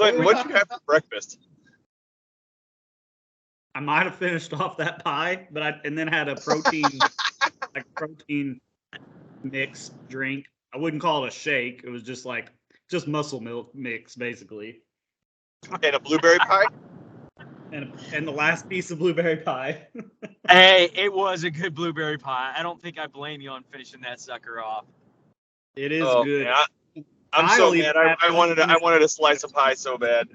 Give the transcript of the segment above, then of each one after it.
Clinton, what'd you have for breakfast? I might have finished off that pie, and then had a protein mix drink. I wouldn't call it a shake. It was just muscle milk mix, basically. And a blueberry pie? And the last piece of blueberry pie. Hey, it was a good blueberry pie. I don't think I blame you on finishing that sucker off. It is good. Man, I'm so mad. I wanted a slice of pie so bad.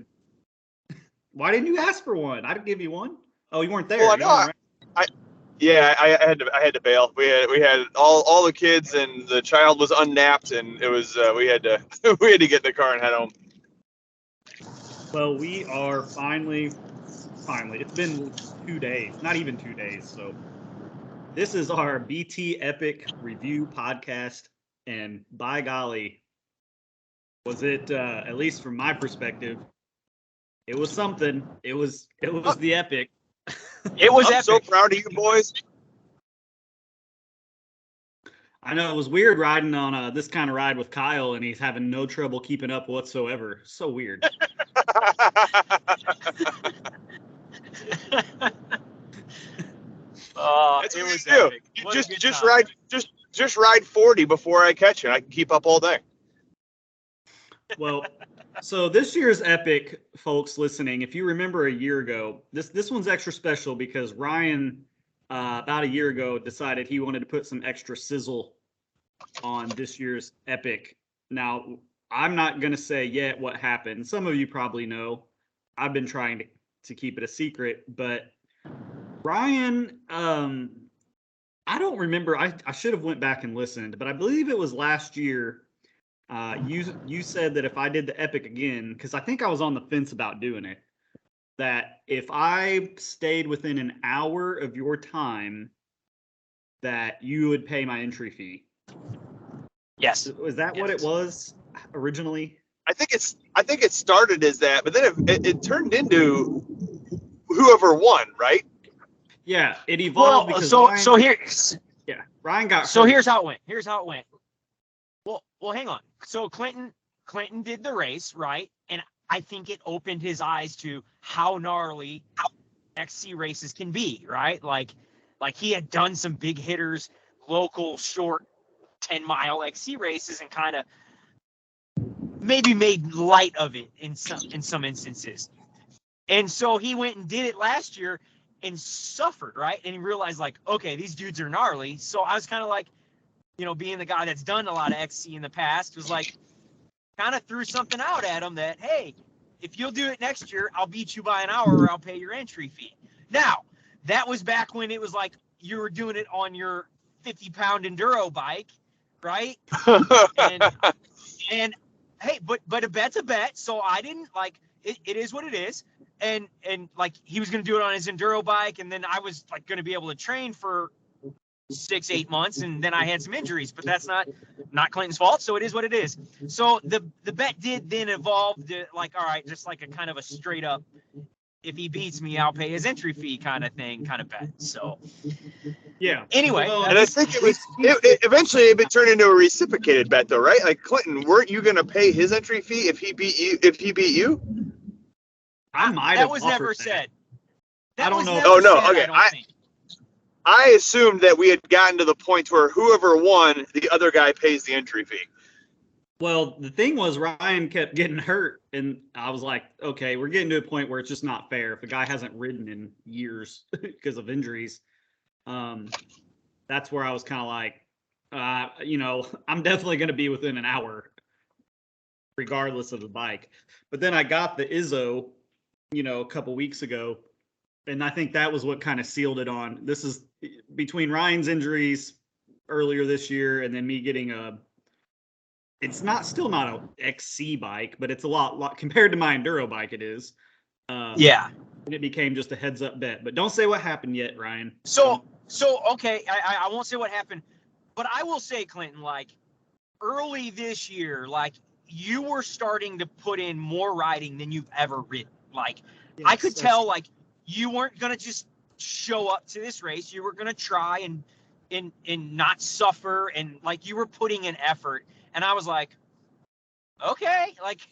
Why didn't you ask for one? I'd give you one. Oh, you weren't there. Well, no, I had to bail. We had all the kids, and the child was unnapped, and it was we had to get in the car and head home. Well, we are finally. It's been 2 days, not even 2 days. So this is our BT Epic review podcast, and by golly, was it at least from my perspective, it was something. It was the epic. It was I'm epic. so proud of you boys. I know it was weird riding on this kind of ride with Kyle, and he's having no trouble keeping up whatsoever. So weird. That's it what was you do. epic. Just ride 40 before I catch it. I can keep up all day. Well, so this year's epic, folks listening, if you remember a year ago, this one's extra special because Ryan, about a year ago, decided he wanted to put some extra sizzle on this year's epic. Now, I'm not going to say yet what happened. Some of you probably know. I've been trying to keep it a secret, but Ryan, I don't remember. I should have went back and listened, but I believe it was last year. You said that if I did the epic again, because I think I was on the fence about doing it, that if I stayed within an hour of your time, that you would pay my entry fee. Yes. Was that what it was originally? I think it started as that, but then it turned into whoever won, right? Yeah, it evolved because Ryan got so hurt. here's how it went. Well, hang on. So Clinton did the race, right? And I think it opened his eyes to how gnarly XC races can be, right? Like he had done some big hitters, local short 10-mile XC races, and kind of maybe made light of it in some instances. And so he went and did it last year and suffered, right? And he realized, like, okay, these dudes are gnarly. So I was kind of like, being the guy that's done a lot of XC in the past, was like, kind of threw something out at him that, hey, if you'll do it next year, I'll beat you by an hour or I'll pay your entry fee. Now, that was back when it was like you were doing it on your 50-pound enduro bike, right? and hey, but a bet's a bet. So I didn't it is what it is. And like he was going to do it on his enduro bike. And then I was like going to be able to train for 6-8 months. And then I had some injuries, but that's not Clinton's fault. So it is what it is. So the bet did then evolve to like, all right, just like a kind of a straight up, if he beats me, I'll pay his entry fee kind of bet. So yeah. Anyway, and I think it eventually it turned into a reciprocated bet, though, right? Like Clinton, weren't you going to pay his entry fee if he beat you? I might that have was offered never that. said. I don't know. Oh no, okay. I assumed that we had gotten to the point where whoever won, the other guy pays the entry fee. Well, the thing was, Ryan kept getting hurt, and I was like, okay, we're getting to a point where it's just not fair. If a guy hasn't ridden in years because of injuries, that's where I was kind of like, I'm definitely going to be within an hour, regardless of the bike. But then I got the Izzo, a couple weeks ago, and I think that was what kind of sealed it on. This is between Ryan's injuries earlier this year and then me getting it's still not a XC bike, but it's a lot compared to my enduro bike. It is. Yeah. And it became just a heads up bet, but don't say what happened yet, Ryan. So okay, I won't say what happened, but I will say, Clinton, like early this year, like you were starting to put in more riding than you've ever ridden. Like yes, I could tell, like you weren't gonna just show up to this race. You were gonna try and not suffer, and like you were putting in effort. And I was like, okay, like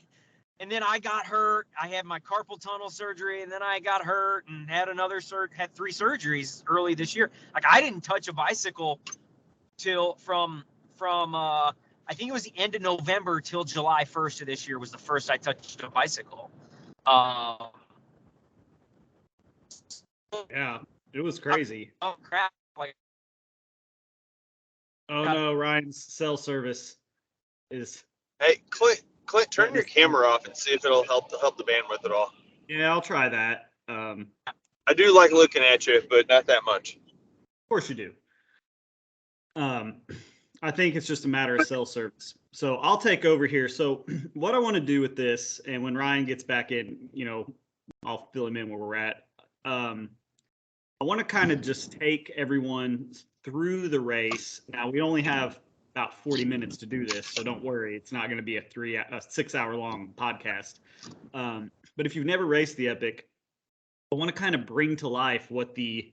and then I got hurt. I had my carpal tunnel surgery, and then I got hurt and had had 3 surgeries early this year. Like I didn't touch a bicycle till from I think it was the end of November till July 1st of this year was the first I touched a bicycle. Yeah, it was crazy. Oh crap! Like, Oh no, Ryan's cell service is. Hey, Clint, turn your camera off and see if it'll help the bandwidth at all. Yeah, I'll try that. I do like looking at you, but not that much. Of course you do. I think it's just a matter of cell service. So I'll take over here. So what I want to do with this, and when Ryan gets back in, I'll fill him in where we're at. I want to kind of just take everyone through the race. Now we only have about 40 minutes to do this, so don't worry. It's not going to be a 6 hour long podcast. But if you've never raced the Epic, I want to kind of bring to life what the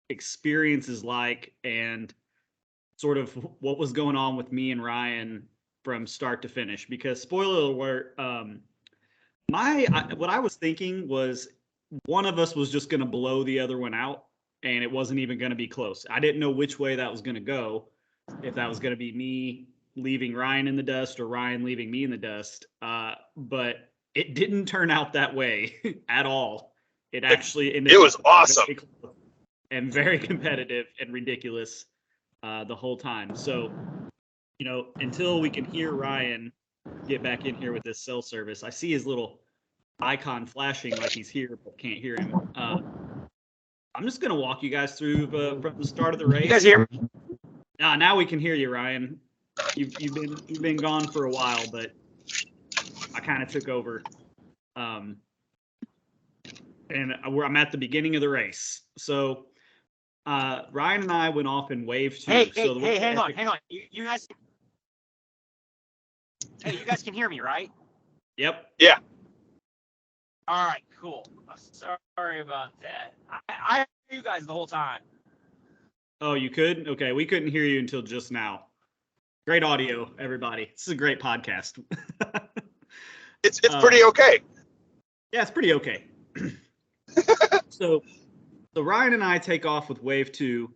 experience is like and sort of what was going on with me and Ryan from start to finish. Because spoiler alert, what I was thinking was one of us was just going to blow the other one out, and it wasn't even going to be close. I didn't know which way that was going to go, if that was going to be me leaving Ryan in the dust or Ryan leaving me in the dust. But it didn't turn out that way at all. It actually ended. It was awesome and very competitive and ridiculous the whole time. So, until we can hear Ryan get back in here with this cell service, I see his little icon flashing like he's here, but can't hear him. I'm just gonna walk you guys through from the start of the race. You guys hear me? Now we can hear you, Ryan. You've been gone for a while, but I kind of took over. And I'm at the beginning of the race. So Ryan and I went off in wave 2. Hey, hang on. You guys. Hey, you guys can hear me, right? Yep. Yeah. All right, cool. Sorry about that. I heard you guys the whole time. Oh, you could? Okay, we couldn't hear you until just now. Great audio, everybody. This is a great podcast. It's pretty okay. Yeah, it's pretty okay. So Ryan and I take off with wave 2,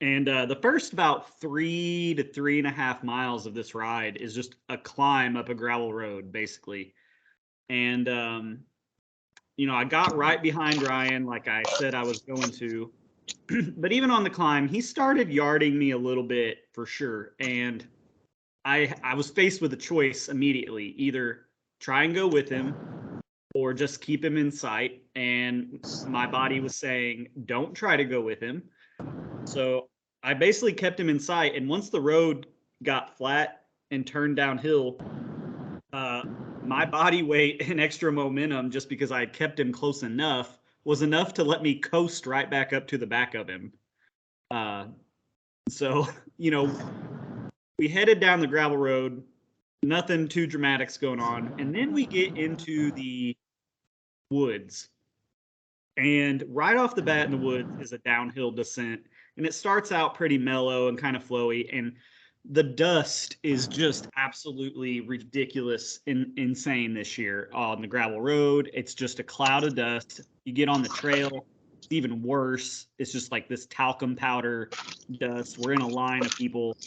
and the first about 3 to 3.5 miles of this ride is just a climb up a gravel road, basically. And I got right behind Ryan, like I said I was going to. But even on the climb, he started yarding me a little bit for sure. And I was faced with a choice immediately: either try and go with him or just keep him in sight. And my body was saying, don't try to go with him. So I basically kept him in sight. And once the road got flat and turned downhill, my body weight and extra momentum, just because I had kept him close enough, was enough to let me coast right back up to the back of him. So, we headed down the gravel road, nothing too dramatic's going on. And then we get into the woods. And right off the bat in the woods is a downhill descent. And it starts out pretty mellow and kind of flowy. And the dust is just absolutely ridiculous and insane this year on the gravel road. It's just a cloud of dust. You get on the trail, it's even worse. It's just like this talcum powder dust. We're in a line of people,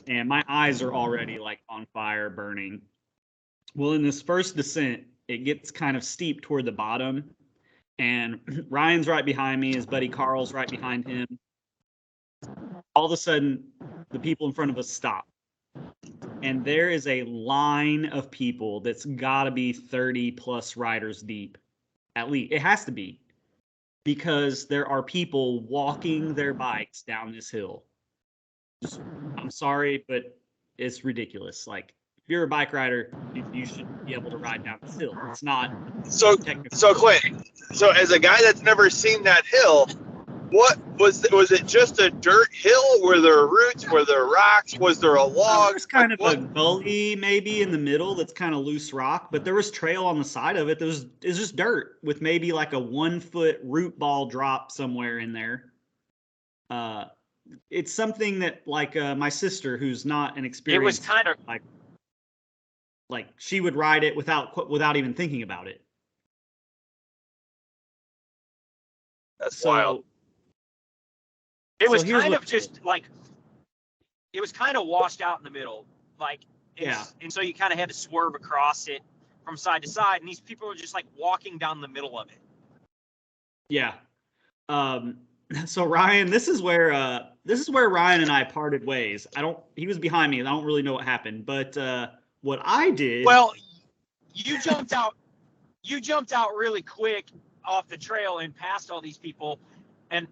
and my eyes are already like on fire, burning. Well, in this first descent, it gets kind of steep toward the bottom, and Ryan's right behind me. His buddy Carl's right behind him. All of a sudden, the people in front of us stop. And there is a line of people that's got to be 30 plus riders deep. At least it has to be, because there are people walking their bikes down this hill. I'm sorry, but it's ridiculous. Like, if you're a bike rider, you should be able to ride down this hill. It's not So Clint, so as a guy that's never seen that hill, what was it just a dirt hill? Were there roots? Were there rocks? Was there a log? There's kind of a gully maybe in the middle that's kind of loose rock, but there was trail on the side of it. It's just dirt with maybe like a 1 foot root ball drop somewhere in there. It's something that like my sister, who's not an experienced, It was kind of like, Like she would ride it without even thinking about it. That's So wild. It was here's kind what of just like, it was kind of washed out in the middle. Like, Yeah. And so you kind of had to swerve across it from side to side. And these people were just like walking down the middle of it. Yeah. So Ryan, this is where Ryan and I parted ways. He was behind me and I don't really know what happened, but what I did. Well, you jumped out really quick off the trail and past all these people. And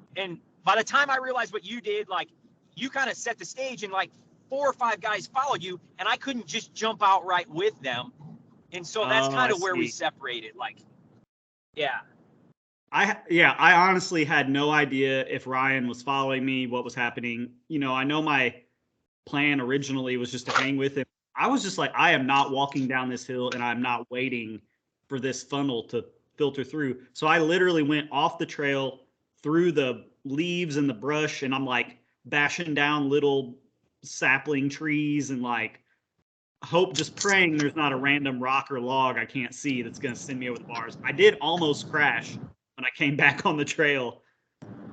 by the time I realized what you did, like, you kind of set the stage and like 4 or 5 guys followed you, and I couldn't just jump out right with them. And so that's kind of where we separated. Like, yeah. I honestly had no idea if Ryan was following me, what was happening. You know, I know my plan originally was just to hang with him. I was just like, I am not walking down this hill and I'm not waiting for this funnel to filter through. So I literally went off the trail through the leaves and the brush, and I'm like bashing down little sapling trees and like just praying there's not a random rock or log I can't see that's going to send me over the bars. I did almost crash when I came back on the trail.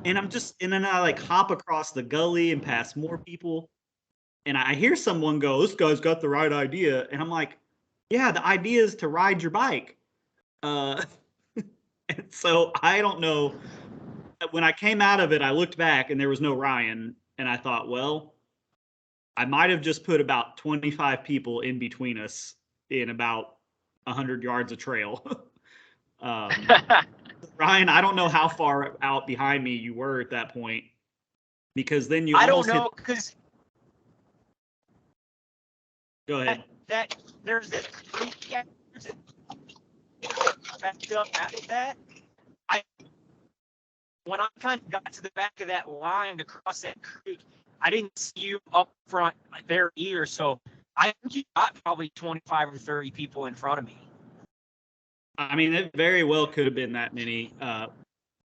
And then I like hop across the gully and past more people. And I hear someone go, "This guy's got the right idea." And I'm like, yeah, the idea is to ride your bike. And so I don't know. When I came out of it, I looked back and there was no Ryan. And I thought, well, I might have just put about 25 people in between us in about 100 yards of trail. Ryan, I don't know how far out behind me you were at that point, because then you almost I don't know, because Go ahead. that there's this creek backed up after that. When I kind of got to the back of that line to cross that creek, I didn't see you up front there either. So I think you got probably 25 or 30 people in front of me. I mean, it very well could have been that many.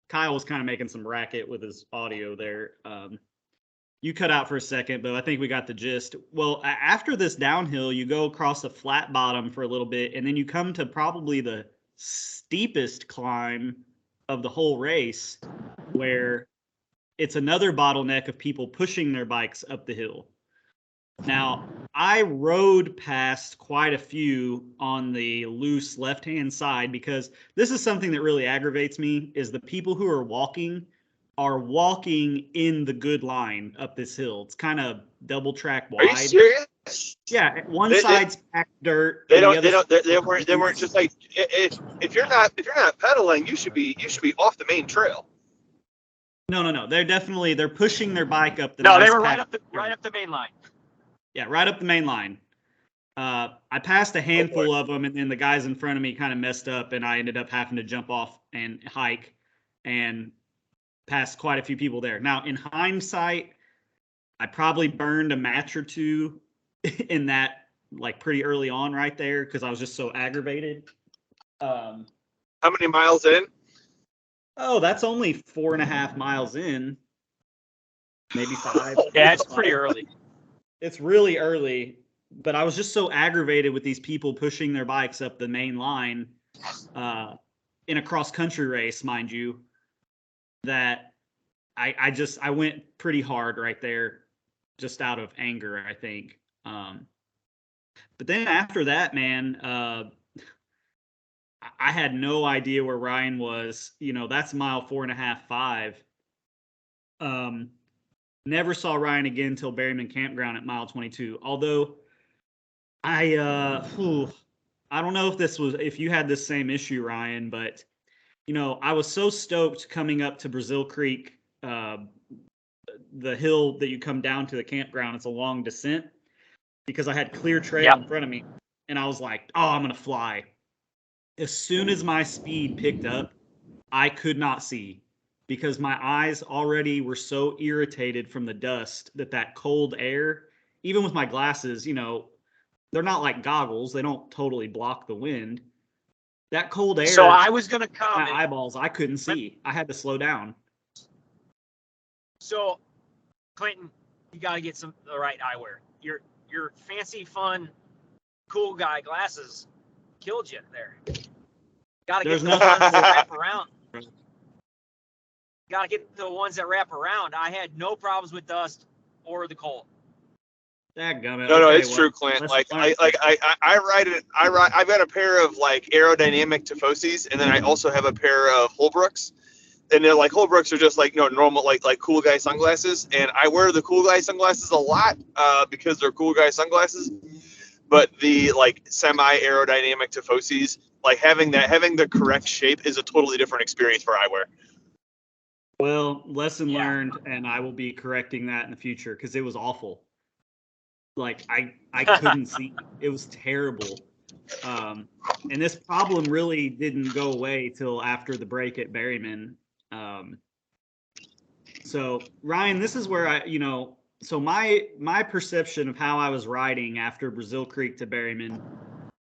Kyle was kind of making some racket with his audio there. You cut out for a second, but I think we got the gist. Well, after this downhill, you go across a flat bottom for a little bit, and then you come to probably the steepest climb of the whole race, where it's another bottleneck of people pushing their bikes up the hill. Now, I rode past quite a few on the loose left-hand side, because this is something that really aggravates me, is the people who are walking in the good line up this hill. It's kind of double track wide. Are you serious? Yeah, one side's packed dirt. They weren't just like, if you're not pedaling, you should be off the main trail. No. They're pushing their bike up the. No, nice they were right up the main line. Yeah, right up the main line. I passed a handful of them, and then the guys in front of me kind of messed up, and I ended up having to jump off and hike, and passed quite a few people there. Now, in hindsight, I probably burned a match or two in that, like, pretty early on right there, because I was just so aggravated. How many miles in? Oh, that's only 4.5 miles in. Maybe 5. Yeah, it's pretty early. It's really early, but I was just so aggravated with these people pushing their bikes up the main line in a cross-country race, mind you, that I went pretty hard right there, just out of anger, I think. But then after that, man, I had no idea where Ryan was. You know, that's mile 4.5, 5. Never saw Ryan again until Berryman Campground at mile 22. Although I don't know if you had this same issue, Ryan, but you know, I was so stoked coming up to Brazil Creek, the hill that you come down to the campground. It's a long descent, because I had clear trail in front of me, and I was like, oh, I'm gonna fly. As soon as my speed picked up, I could not see, because my eyes already were so irritated from the dust that cold air, even with my glasses, you know, they're not like goggles. They don't totally block the wind. That cold air. So I was going to comment. My eyeballs, I couldn't see. I had to slow down. So, Clinton, you got to get the right eyewear. Your fancy, fun cool guy glasses killed you there. Got to There's get the nothing ones that to- wrap around. Got to get the ones that wrap around. I had no problems with dust or the cold. Dadgummit. No, Okay, it's well, true, Clint. let's Like learn. I ride it. I've got a pair of like aerodynamic Tifosis, and then I also have a pair of Holbrooks. And they're like Holbrooks are just like normal like cool guy sunglasses, and I wear the cool guy sunglasses a lot because they're cool guy sunglasses. But the like semi aerodynamic Tifosis, like having the correct shape is a totally different experience for eyewear. Well, lesson Yeah. learned, and I will be correcting that in the future because it was awful. Like I couldn't see. It was terrible. And this problem really didn't go away till after the break at Berryman. So Ryan, this is where so my perception of how I was riding after Brazil Creek to Berryman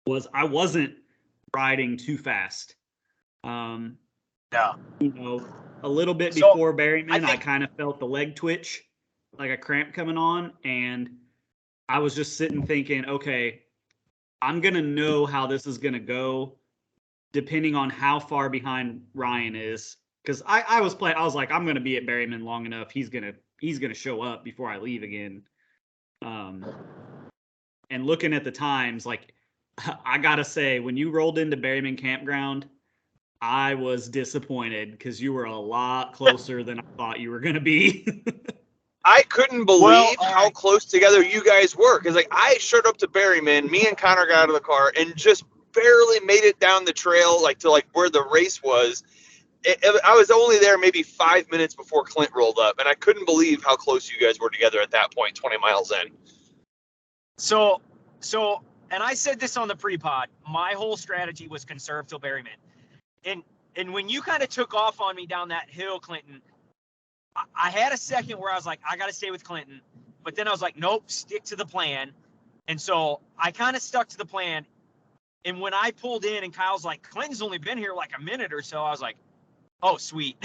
was I wasn't riding too fast. No. A little bit So, before Berryman, I think- kind of felt the leg twitch, like a cramp coming on, and I was just sitting thinking, okay, I'm gonna know how this is gonna go, depending on how far behind Ryan is. Because I was like, I'm gonna be at Berryman long enough. He's gonna show up before I leave again. And looking at the times, like I gotta say, when you rolled into Berryman Campground, I was disappointed because you were a lot closer than I thought you were gonna be. I couldn't believe Well, how close together you guys were. Because like I showed up to Berryman, me and Connor got out of the car and just barely made it down the trail, like to like where the race was. I was only there maybe 5 minutes before Klint rolled up, and I couldn't believe how close you guys were together at that point, 20 miles in. So, and I said this on the pre-pod. My whole strategy was conserve till Berryman. And when you kind of took off on me down that hill, Clinton, I had a second where I was like, I got to stay with Clinton. But then I was like, nope, stick to the plan. And so I kind of stuck to the plan. And when I pulled in and Kyle's like, Clinton's only been here like a minute or so, I was like, oh, sweet.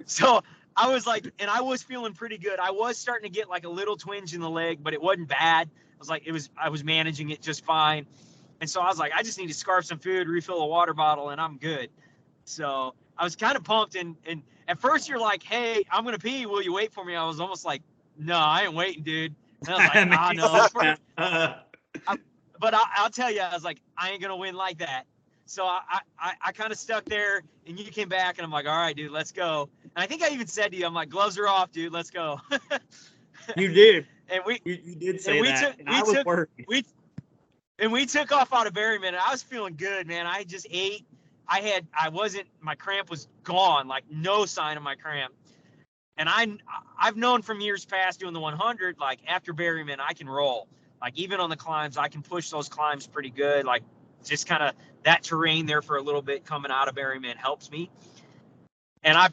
So I was like, and I was feeling pretty good. I was starting to get like a little twinge in the leg, but it wasn't bad. I was managing it just fine. And so I was like, I just need to scarf some food, refill a water bottle, and I'm good. So I was kind of pumped. And at first you're like, hey, I'm going to pee. Will you wait for me? I was almost like, no, I ain't waiting, dude. And I was like, no. But I'll tell you, I was like, I ain't going to win like that. So I kind of stuck there, and you came back, and I'm like, all right, dude, let's go. And I think I even said to you, I'm like, gloves are off, dude, let's go. You did. And you did say that. We took off out of Berryman, and I was feeling good, man. I just ate. My cramp was gone, like no sign of my cramp. And I've known from years past doing the 100, like after Berryman, I can roll. Like even on the climbs, I can push those climbs pretty good. Like just kind of that terrain there for a little bit coming out of Berryman helps me. And I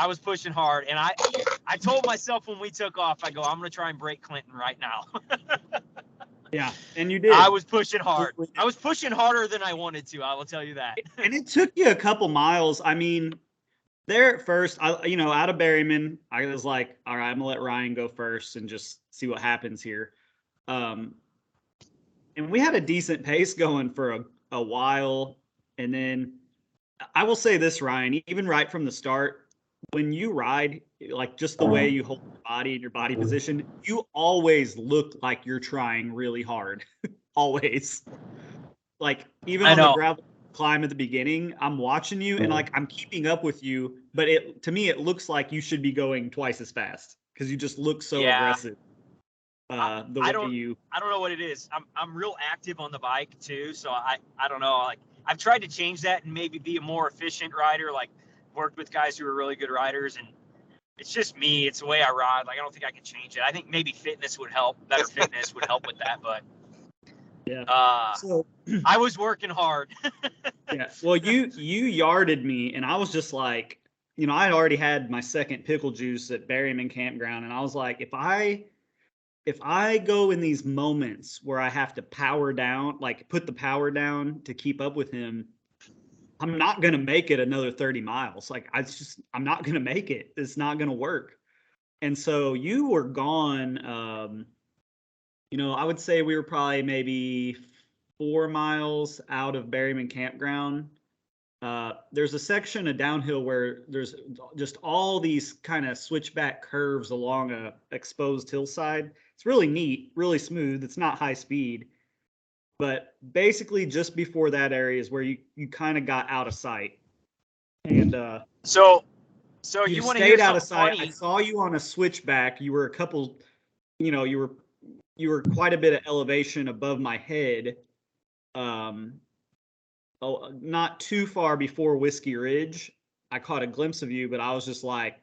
was pushing hard. And I told myself when we took off, I go, I'm going to try and break Clinton right now. Yeah, and you did. I was pushing hard. I was pushing harder than I wanted to. I will tell you that. And it took you a couple miles. I mean, there at first, out of Berryman, I was like, all right, I'm gonna let Ryan go first and just see what happens here. And we had a decent pace going for a while. And then I will say this, Ryan, even right from the start, when you ride, like just the way you hold your body and your body position, you always look like you're trying really hard. Always. Like even on the gravel climb at the beginning, I'm watching you and like I'm keeping up with you, but to me it looks like you should be going twice as fast because you just look so aggressive. I don't know what it is. I'm real active on the bike too, so I don't know. Like I've tried to change that and maybe be a more efficient rider. Like worked with guys who are really good riders, and it's just me. It's the way I ride. Like I don't think I can change it. I think maybe fitness would help. Better fitness would help with that, but yeah. So I was working hard. Yeah. Well, you yarded me, and I was just like, I had already had my second pickle juice at Berryman Campground, and I was like, if I go in these moments where I have to power down, like put the power down to keep up with him, I'm not going to make it another 30 miles. Like I'm not going to make it. It's not going to work. And so you were gone. I would say we were probably maybe 4 miles out of Berryman Campground. There's a section of downhill where there's just all these kind of switchback curves along a exposed hillside. It's really neat, really smooth. It's not high speed, but basically just before that area is where you kind of got out of sight. And So you you want to hear stayed out of something sight. funny? I saw you on a switchback. You were a couple, you were quite a bit of elevation above my head. Not too far before Whiskey Ridge. I caught a glimpse of you, but I was just like,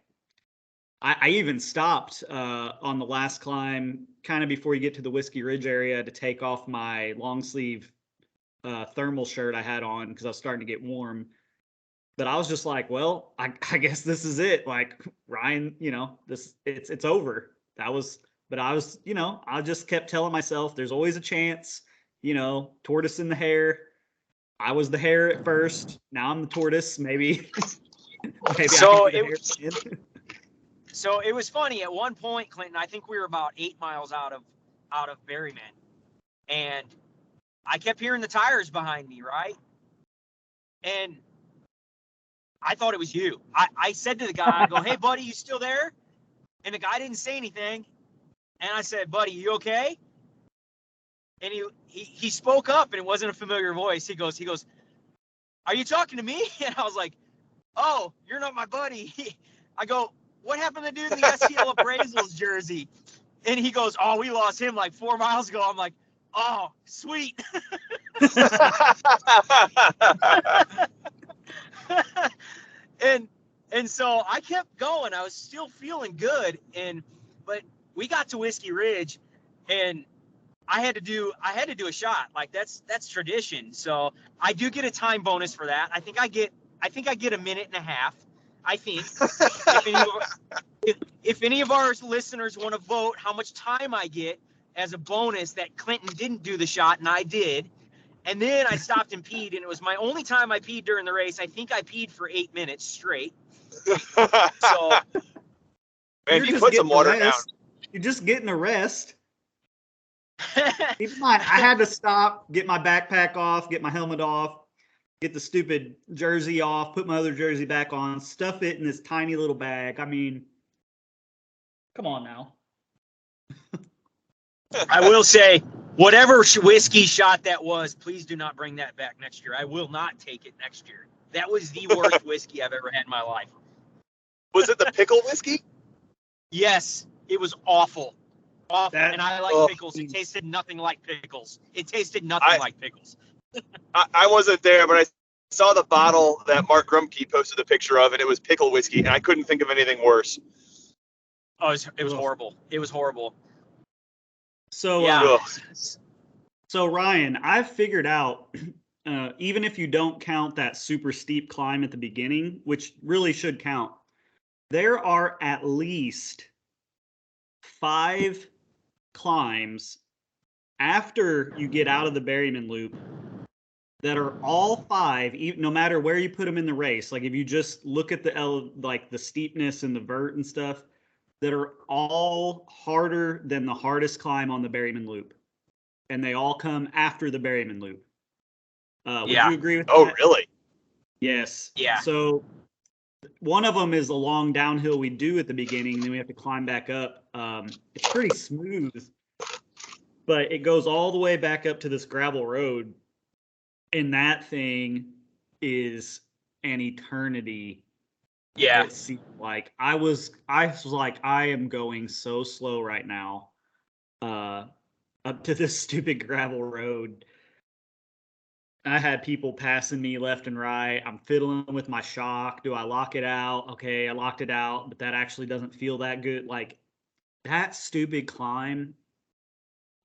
I even stopped on the last climb, kind of before you get to the Whiskey Ridge area, to take off my long sleeve thermal shirt I had on because I was starting to get warm. But I was just like, well, I guess this is it. Like, Ryan, it's over. But I was, I just kept telling myself there's always a chance, tortoise in the hare. I was the hare at first. Now I'm the tortoise. Maybe. So it was funny. At one point, Clinton, I think we were about 8 miles out of Berryman, and I kept hearing the tires behind me, right? And I thought it was you. I said to the guy, I go, "Hey, buddy, you still there?" And the guy didn't say anything. And I said, "Buddy, you okay?" And he spoke up, and it wasn't a familiar voice. He goes, "Are you talking to me?" And I was like, "Oh, you're not my buddy." I go, "What happened to the dude in the STL Appraisals jersey?" And he goes, "Oh, we lost him like 4 miles ago." I'm like, "Oh, sweet." and so I kept going. I was still feeling good, but we got to Whiskey Ridge, and I had to do a shot. Like that's tradition. So I do get a time bonus for that. I think I get a minute and a half. I think if any of our listeners want to vote how much time I get as a bonus that Clinton didn't do the shot and I did. And then I stopped and peed, and it was my only time I peed during the race. I think I peed for 8 minutes straight. So man, you put some water down. You're just getting a rest. Keep in mind, I had to stop, get my backpack off, get my helmet off, get the stupid jersey off, put my other jersey back on, stuff it in this tiny little bag. I mean, come on now. I will say, whatever whiskey shot that was, please do not bring that back next year. I will not take it next year. That was the worst whiskey I've ever had in my life. Was it the pickle whiskey? Yes, it was awful. And I like pickles. It tasted nothing like pickles. Like pickles. I wasn't there, but I saw the bottle that Mark Grumke posted a picture of, and it was pickle whiskey, and I couldn't think of anything worse. Oh, it was horrible. It was horrible. So, yeah. So Ryan, I've figured out, even if you don't count that super steep climb at the beginning, which really should count, there are at least 5 climbs after you get out of the Berryman Loop that are all 5, no matter where you put them in the race. Like if you just look at the steepness and the vert and stuff, that are all harder than the hardest climb on the Berryman Loop. And they all come after the Berryman Loop. Would you agree with that? Oh, really? Yes. Yeah. So one of them is a long downhill we do at the beginning, and then we have to climb back up. It's pretty smooth, but it goes all the way back up to this gravel road. And that thing is an eternity. Yeah. It seemed like I was like, I am going so slow right now, up to this stupid gravel road. I had people passing me left and right. I'm fiddling with my shock. Do I lock it out? Okay, I locked it out, but that actually doesn't feel that good. Like that stupid climb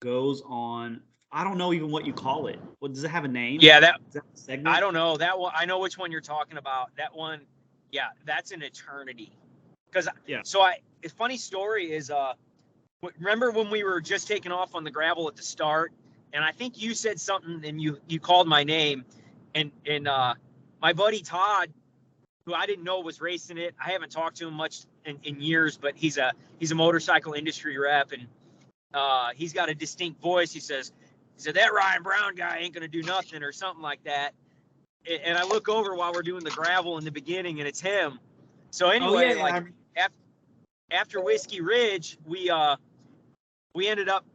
goes on. I don't know even what you call it. What does it have a name? Yeah, Is that a segment? I don't know that one. I know which one you're talking about. That one, yeah, that's an eternity. So a funny story is, remember when we were just taking off on the gravel at the start, and I think you said something, and you called my name, and my buddy Todd who I didn't know was racing it. I haven't talked to him much in years, but he's a motorcycle industry rep, and he's got a distinct voice. He said that Ryan Brown guy ain't gonna do nothing or something like that. And I look over while we're doing the gravel in the beginning, and it's him. So anyway, after Whiskey Ridge, we ended up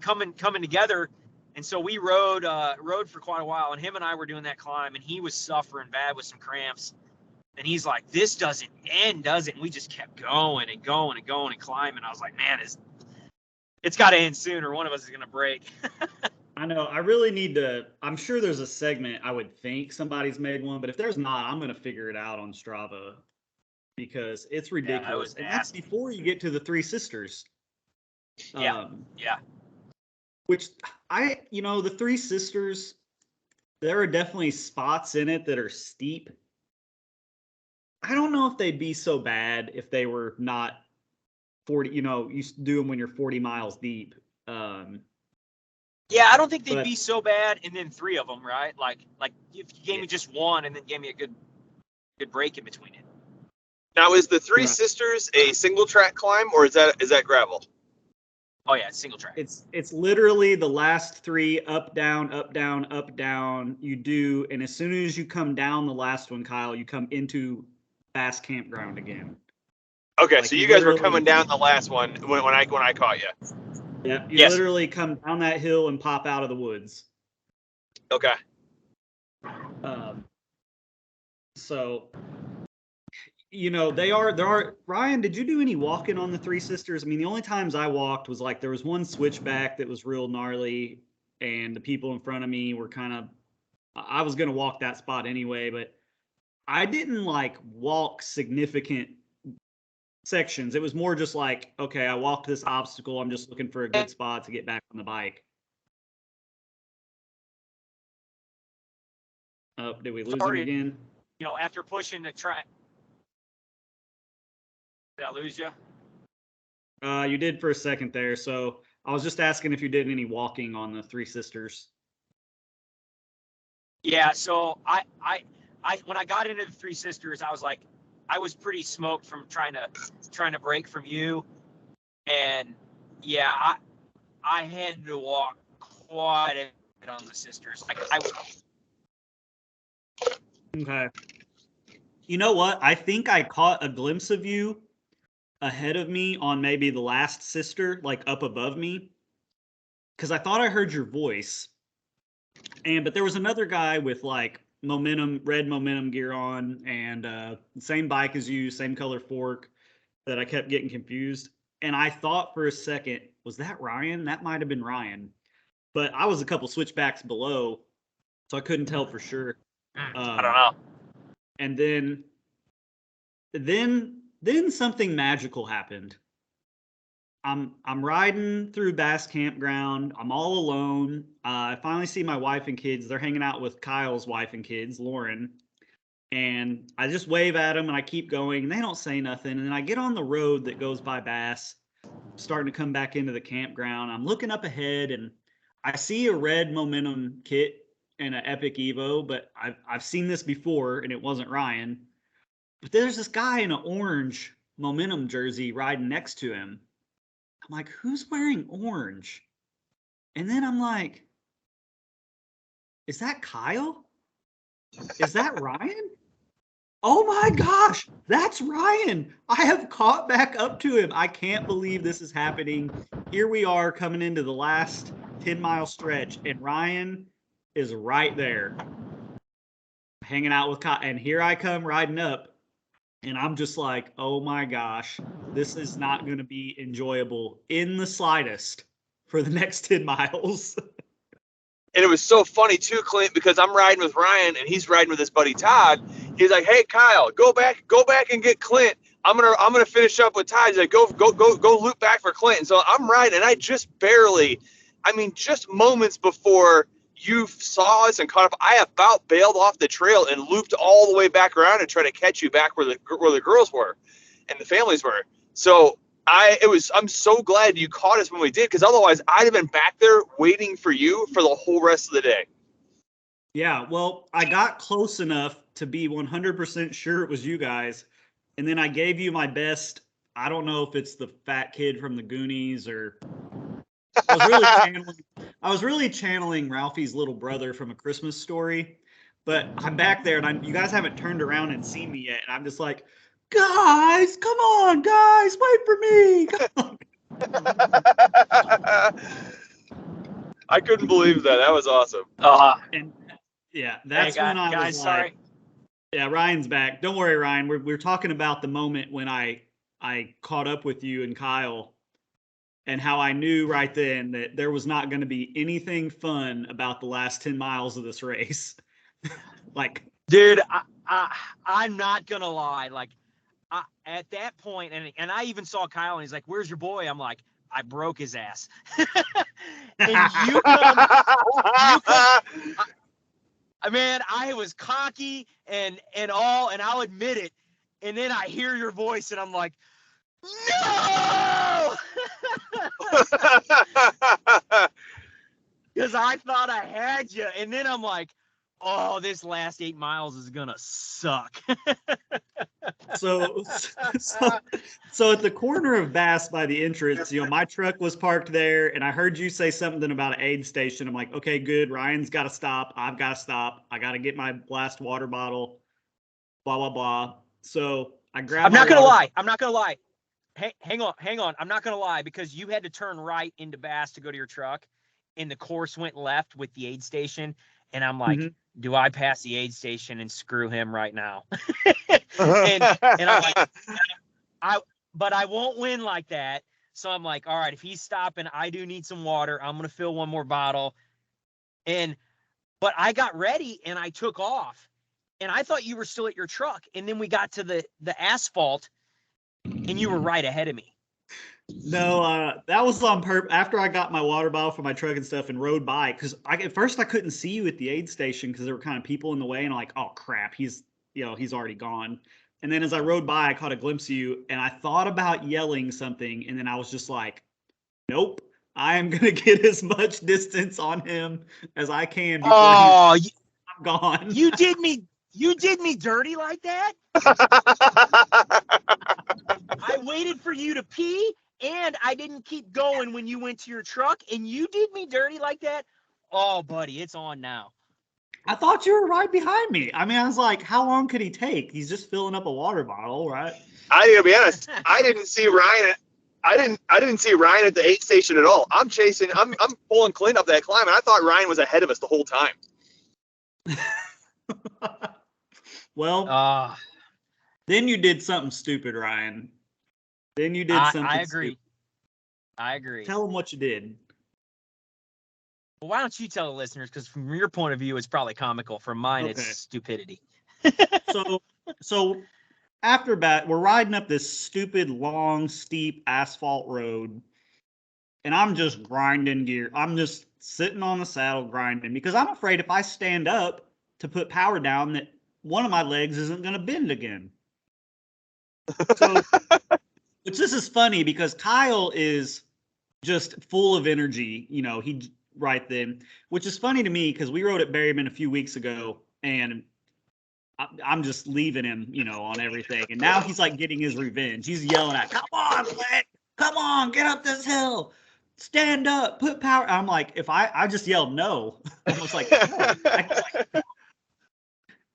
coming together, and so we rode for quite a while. And him and I were doing that climb, and he was suffering bad with some cramps. And he's like, "This doesn't end, does it?" And we just kept going and going and going and climbing. I was like, "Man, it's got to end soon, or one of us is gonna break." I know. I really need to. I'm sure there's a segment. I would think somebody's made one, but if there's not, I'm gonna figure it out on Strava because it's ridiculous. And that's before you get to the Three Sisters. Yeah. Which the Three Sisters, there are definitely spots in it that are steep. I don't know if they'd be so bad if they were not 40. You do them when you're 40 miles deep. Yeah, I don't think they'd be so bad, and then 3 of them, right? Like if you gave me just one, and then gave me a good break in between it. Now, is the Three Sisters a single track climb, or is that gravel? Oh yeah, it's single track. It's literally the last 3 up, down, up, down, up, down. You do, and as soon as you come down the last one, Kyle, you come into Bass Campground again. Okay, so you guys were coming down the last one when I caught you. Yeah, you literally come down that hill and pop out of the woods. Okay. So, there are. Ryan, did you do any walking on the Three Sisters? I mean, the only times I walked was like there was one switchback that was real gnarly, and the people in front of me were kind of. I was gonna walk that spot anyway, but I didn't walk significant sections. It was more just like, okay, I walked this obstacle. I'm just looking for a good spot to get back on the bike. Oh, did we lose him again? After pushing the track. Did I lose you? You did for a second there. So I was just asking if you did any walking on the Three Sisters. Yeah. So I when I got into the Three Sisters, I was pretty smoked from trying to break from you, and yeah, I had to walk quite a bit on the Sisters. Okay. You know what? I think I caught a glimpse of you ahead of me on maybe the last sister, up above me, because I thought I heard your voice, but there was another guy with red momentum gear on, and same bike as you, same color fork, that I kept getting confused. And I thought for a second, was that Ryan? That might have been Ryan. But I was a couple switchbacks below, so I couldn't tell for sure. I don't know. And then something magical happened. I'm riding through Bass Campground. I'm all alone. I finally see my wife and kids. They're hanging out with Kyle's wife and kids, Lauren. And I just wave at them and I keep going. And they don't say nothing. And then I get on the road that goes by Bass, starting to come back into the campground. I'm looking up ahead and I see a red momentum kit and an Epic Evo, but I've seen this before and it wasn't Ryan. But there's this guy in an orange momentum jersey riding next to him. I'm like, who's wearing orange? And then I'm like, is that Kyle? Is that Ryan? Oh my gosh, that's Ryan. I have caught back up to him. I can't believe this is happening. Here we are coming into the last 10-mile stretch, and Ryan is right there hanging out with Kyle. And here I come riding up, and I'm just like, oh my gosh, this is not going to be enjoyable in the slightest for the next 10 miles. And it was so funny too, Klint, because I'm riding with Ryan and he's riding with his buddy Todd. He's like, "Hey, Kyle, go back and get Klint. I'm gonna finish up with Todd." He's like, "Go loop back for Klint." And so I'm riding, and I just moments before you saw us and caught up, I about bailed off the trail and looped all the way back around and tried to catch you back where the girls were and the families were. So I'm so glad you caught us when we did, because otherwise I'd have been back there waiting for you for the whole rest of the day. Yeah, well, I got close enough to be 100% sure it was you guys, and then I gave you my best. I don't know if it's the fat kid from the Goonies or I was really channeling. I was really channeling Ralphie's little brother from A Christmas Story, but I'm back there, and you guys haven't turned around and seen me yet, and I'm just like, guys, come on, guys, wait for me. I couldn't believe that. That was awesome. And yeah, that's hey, when I guys, was sorry. like, yeah, Ryan's back. Don't worry, Ryan. We're talking about the moment when I caught up with you and Kyle, and how I knew right then that there was not going to be anything fun about the last 10 miles of this race. Like, Dude, I'm not gonna lie. Like, at that point, and I even saw Kyle, and he's like, "Where's your boy?" I'm like, "I broke his ass." And you come, man. I was cocky and all, and I'll admit it. And then I hear your voice, and I'm like, "No!" Because I thought I had you, and then I'm like, "Oh, this last 8 miles is gonna suck." so, so at the corner of Bass by the entrance, my truck was parked there, and I heard you say something about an aid station. I'm like, okay, good. Ryan's got to stop. I've got to stop. I got to get my blast water bottle. Blah blah blah. So I grabbed. I'm not gonna lie. I'm not gonna lie. Hey, hang on. I'm not gonna lie, because you had to turn right into Bass to go to your truck, and the course went left with the aid station, and I'm like, do I pass the aid station and screw him right now? and I'm like, but I won't win like that. So I'm like, all right, if he's stopping, I do need some water. I'm gonna fill one more bottle. But I got ready and I took off, and I thought you were still at your truck. And then we got to the asphalt, and you were right ahead of me. No, that was on purpose. After I got my water bottle for my truck and stuff and rode by, because at first I couldn't see you at the aid station because there were kind of people in the way, and I'm like, oh crap, he's already gone. And then as I rode by, I caught a glimpse of you, and I thought about yelling something, and then I was just like, nope, I am gonna get as much distance on him as I can before he's gone. You did me dirty like that? I waited for you to pee, and I didn't keep going when you went to your truck, and you did me dirty like that? Oh, buddy, it's on now. I thought you were right behind me. I mean, I was like, how long could he take? He's just filling up a water bottle, right? I gotta be honest. I didn't see Ryan. I didn't see Ryan at the aid station at all. I'm pulling Klint up that climb, and I thought Ryan was ahead of us the whole time. Well, then you did something stupid, Ryan. Then you did something. I agree. Stupid. I agree. Tell them what you did. Well, why don't you tell the listeners? Because from your point of view, it's probably comical. From mine, it's stupidity. So after that, we're riding up this stupid, long, steep asphalt road, and I'm just grinding gear. I'm just sitting on the saddle grinding because I'm afraid if I stand up to put power down that one of my legs isn't going to bend again. So, which this is funny because Kyle is just full of energy, he right then, which is funny to me because we rode at Berryman a few weeks ago, and I'm just leaving him, on everything. And now he's like getting his revenge. He's yelling at, come on, Klint, come on, get up this hill, stand up, put power. I'm like, if I just yelled no, I was like,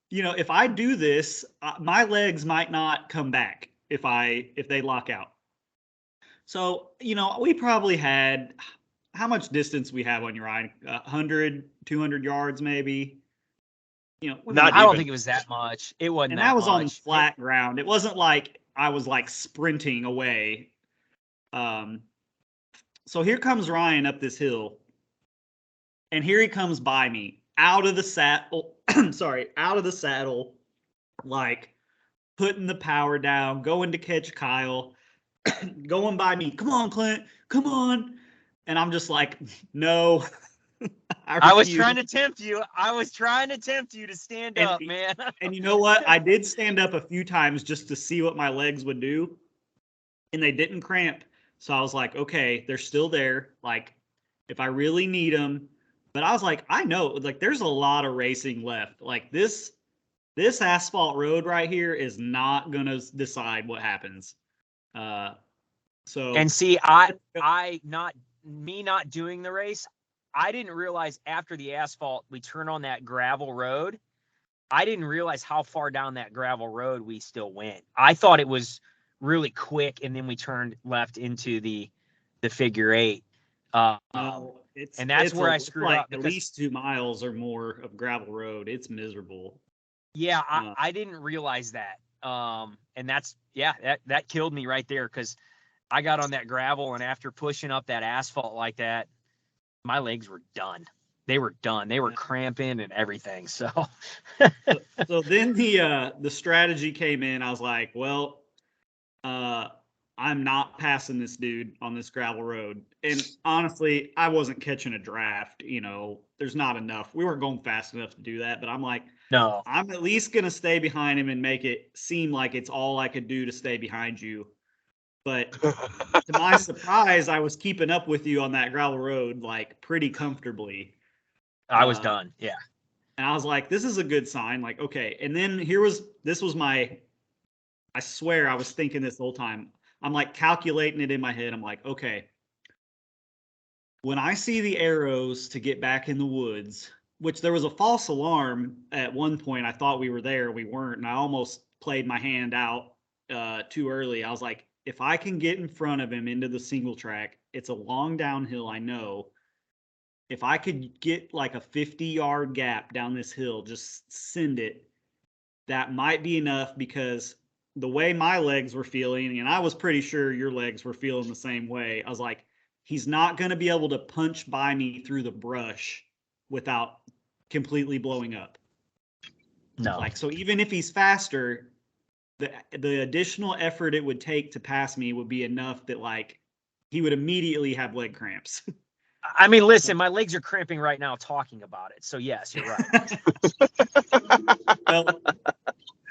no. If I do this, my legs might not come back if they lock out. So, we probably had, how much distance we have on your ride? 100, 200 yards maybe? I don't think it was that much. It wasn't and that that was much. On flat ground. It wasn't like I was like sprinting away. So here comes Ryan up this hill, and here he comes by me out of the saddle. Out of the saddle, like putting the power down, going to catch Kyle, going by me. Come on, Klint, come on. And I'm just like, no. I was trying to tempt you. To stand up, man. And you know what? I did stand up a few times just to see what my legs would do, and they didn't cramp. So I was like, okay, they're still there. Like, if I really need them, But I was like, I know, like, there's a lot of racing left. Like, this asphalt road right here is not gonna decide what happens. So And see, not doing the race, I didn't realize after the asphalt we turn on that gravel road. I didn't realize how far down that gravel road we still went. I thought it was really quick, and then we turned left into the figure eight. no, and that's where I screwed like up. At least 2 miles or more of gravel road. It's miserable. Yeah, I didn't realize that. And that killed me right there, because I got on that gravel, and after pushing up that asphalt like that, my legs were done. They were done. They were cramping and everything. So then the strategy came in. I was like, well, I'm not passing this dude on this gravel road. And honestly, I wasn't catching a draft. There's not enough. We weren't going fast enough to do that. But I'm like, no, I'm at least going to stay behind him and make it seem like it's all I could do to stay behind you. But to my surprise, I was keeping up with you on that gravel road, like, pretty comfortably. I was done. Yeah. And I was like, this is a good sign. Like, okay. And then I swear I was thinking this the whole time. I'm like calculating it in my head. I'm like, okay, when I see the arrows to get back in the woods, which there was a false alarm at one point. I thought we were there. We weren't. And I almost played my hand out too early. I was like, if I can get in front of him into the single track, it's a long downhill, I know. If I could get like a 50-yard gap down this hill, just send it, that might be enough, because the way my legs were feeling, and I was pretty sure your legs were feeling the same way, I was like, he's not going to be able to punch by me through the brush without completely blowing up. No. Like, so even if he's faster, the additional effort it would take to pass me would be enough that, like, he would immediately have leg cramps. I mean, listen, my legs are cramping right now talking about it. So yes, you're right. Well,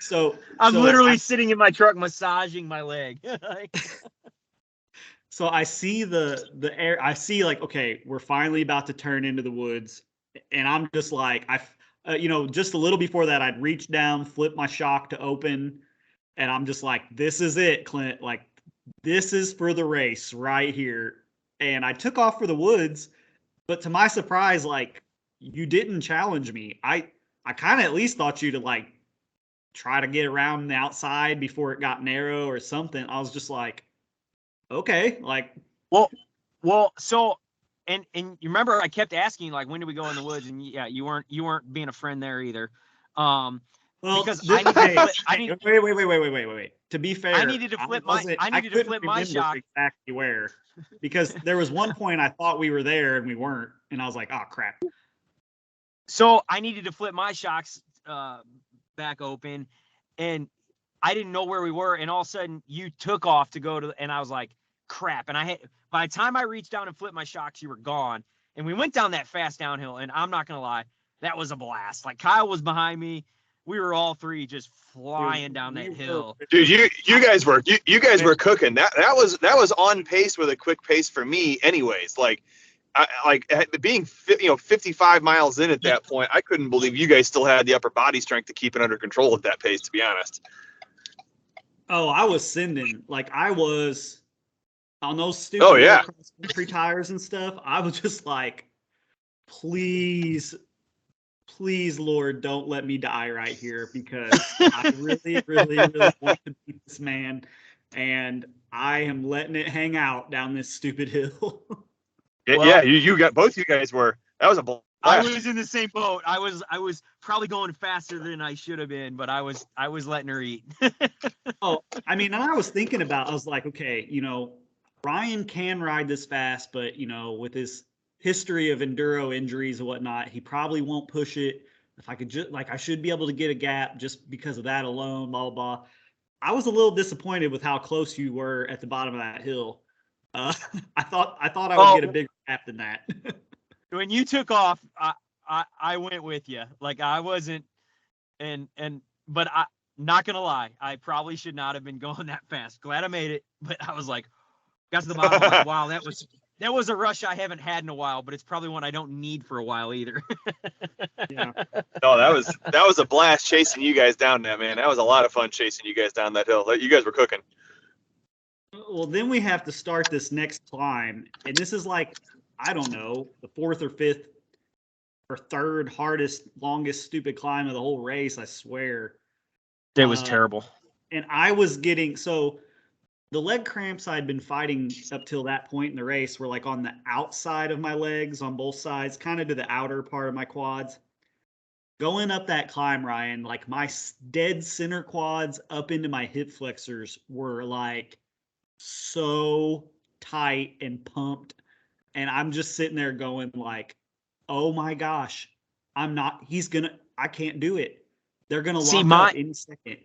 so I'm literally sitting in my truck massaging my leg. So I see the air. I see, like, okay, we're finally about to turn into the woods, and I'm just like, just a little before that, I'd reach down, flip my shock to open, and I'm just like, this is it, Klint. Like, this is for the race right here. And I took off for the woods, but to my surprise, like, you didn't challenge me. I kind of at least thought you to, like, try to get around the outside before it got narrow or something. I was just like, okay, like. Well, so, and you remember I kept asking, like, when do we go in the woods? And yeah, you weren't being a friend there either. Well, because wait. To be fair, I needed to flip my shock exactly where, because there was one point I thought we were there and we weren't, and I was like, oh crap. So I needed to flip my shocks back open, and I didn't know where we were, and all of a sudden you took off to go to, and I was like, crap. And by the time I reached down and flipped my shocks, you were gone. And we went down that fast downhill, and I'm not gonna lie, that was a blast. Like, Kyle was behind me. We were all three just flying down that hill. Dude, you guys were cooking. That was on pace with a quick pace for me, anyways. Like, being 55 miles in at that point, I couldn't believe you guys still had the upper body strength to keep it under control at that pace, to be honest. Oh, I was sending, like, I was on those stupid cross-country tires and stuff. I was just like, please, Lord, don't let me die right here, because I really, really, really want to beat this man, and I am letting it hang out down this stupid hill. You got, both you guys were. That was a blast. I was in the same boat. I was probably going faster than I should have been, but I was letting her eat. Oh, I mean, and I was thinking about, I was like, okay, Ryan can ride this fast, but with his history of enduro injuries and whatnot, he probably won't push it. If I could just, like, I should be able to get a gap just because of that alone, blah, blah, blah. I was a little disappointed with how close you were at the bottom of that hill. I thought I would get a bigger gap than that. When you took off, I went with you. Like, I wasn't, but I, not gonna lie, I probably should not have been going that fast. Glad I made it, but I was like, got to the bottom, like, wow, that was That was a rush I haven't had in a while, but it's probably one I don't need for a while either. Yeah. No, that was a blast chasing you guys down that, man. That was a lot of fun chasing you guys down that hill. You guys were cooking. Well, then we have to start this next climb, and this is like, I don't know, the fourth or fifth or third hardest, longest, stupid climb of the whole race, I swear. It was terrible. And I was getting, so the leg cramps I'd been fighting up till that point in the race were like on the outside of my legs on both sides, kind of to the outer part of my quads. Going up that climb, Ryan, like my dead center quads up into my hip flexors were like so tight and pumped. And I'm just sitting there going like, oh my gosh, I can't do it. They're going to lock up any second.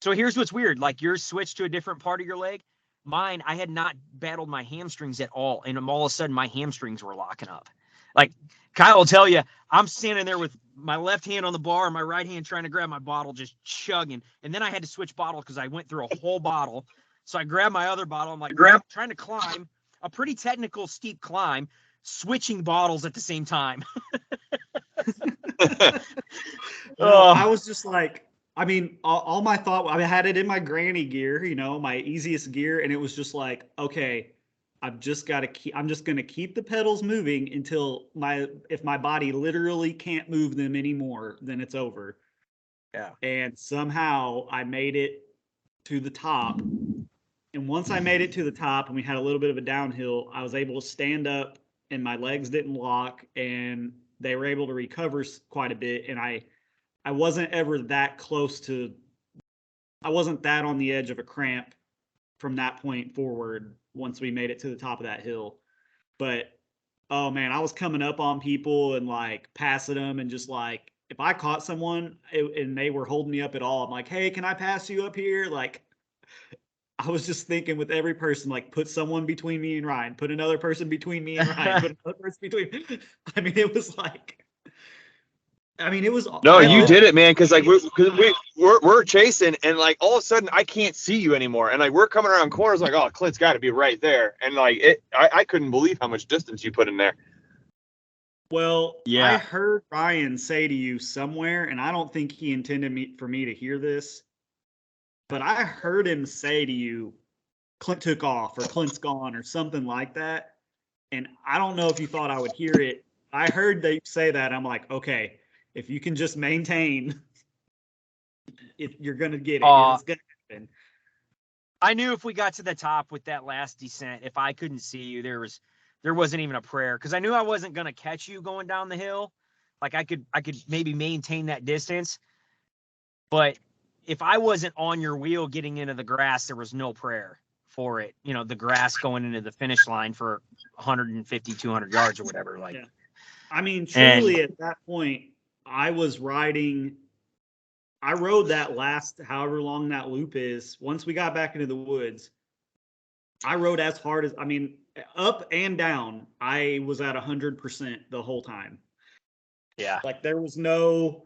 So here's what's weird. Like yours switched to a different part of your leg. Mine, I had not battled my hamstrings at all. And all of a sudden my hamstrings were locking up. Like Kyle will tell you, I'm standing there with my left hand on the bar and my right hand trying to grab my bottle, just chugging. And then I had to switch bottle because I went through a whole bottle. So I grabbed my other bottle. I'm like, trying to climb a pretty technical, steep climb, switching bottles at the same time. I was just like, I mean, all my thought, I had it in my granny gear, my easiest gear. And it was just like, okay, I'm just going to keep the pedals moving until if my body literally can't move them anymore, then it's over. Yeah. And somehow I made it to the top. And once I made it to the top and we had a little bit of a downhill, I was able to stand up and my legs didn't lock and they were able to recover quite a bit. And I wasn't ever that close to, I wasn't that on the edge of a cramp from that point forward once we made it to the top of that hill. But, oh man, I was coming up on people and like passing them and just like, if I caught someone and they were holding me up at all, I'm like, hey, can I pass you up here? Like, I was just thinking with every person, like, put someone between me and Ryan, put another person between me and Ryan, put another person between. I mean, it was like, it was. No, you did it, man. Because like we're chasing, and like all of a sudden I can't see you anymore, and like we're coming around corners, like, oh, Clint's got to be right there, and like I couldn't believe how much distance you put in there. Well, yeah. I heard Ryan say to you somewhere, and I don't think he intended for me to hear this, but I heard him say to you, Clint took off or Clint's gone or something like that. And I don't know if you thought I would hear it. I heard they say that. I'm like, okay, if you can just maintain, you're going to get it. It's going to happen. I knew if we got to the top with that last descent, if I couldn't see you, there wasn't even a prayer because I knew I wasn't going to catch you going down the hill. Like I could maybe maintain that distance, but if I wasn't on your wheel getting into the grass, there was no prayer for it. The grass going into the finish line for 150, 200 yards or whatever. Like, yeah. I mean, truly at that point, I rode that last, however long that loop is. Once we got back into the woods, I rode as hard as, up and down. I was at 100% the whole time. Yeah. Like there was no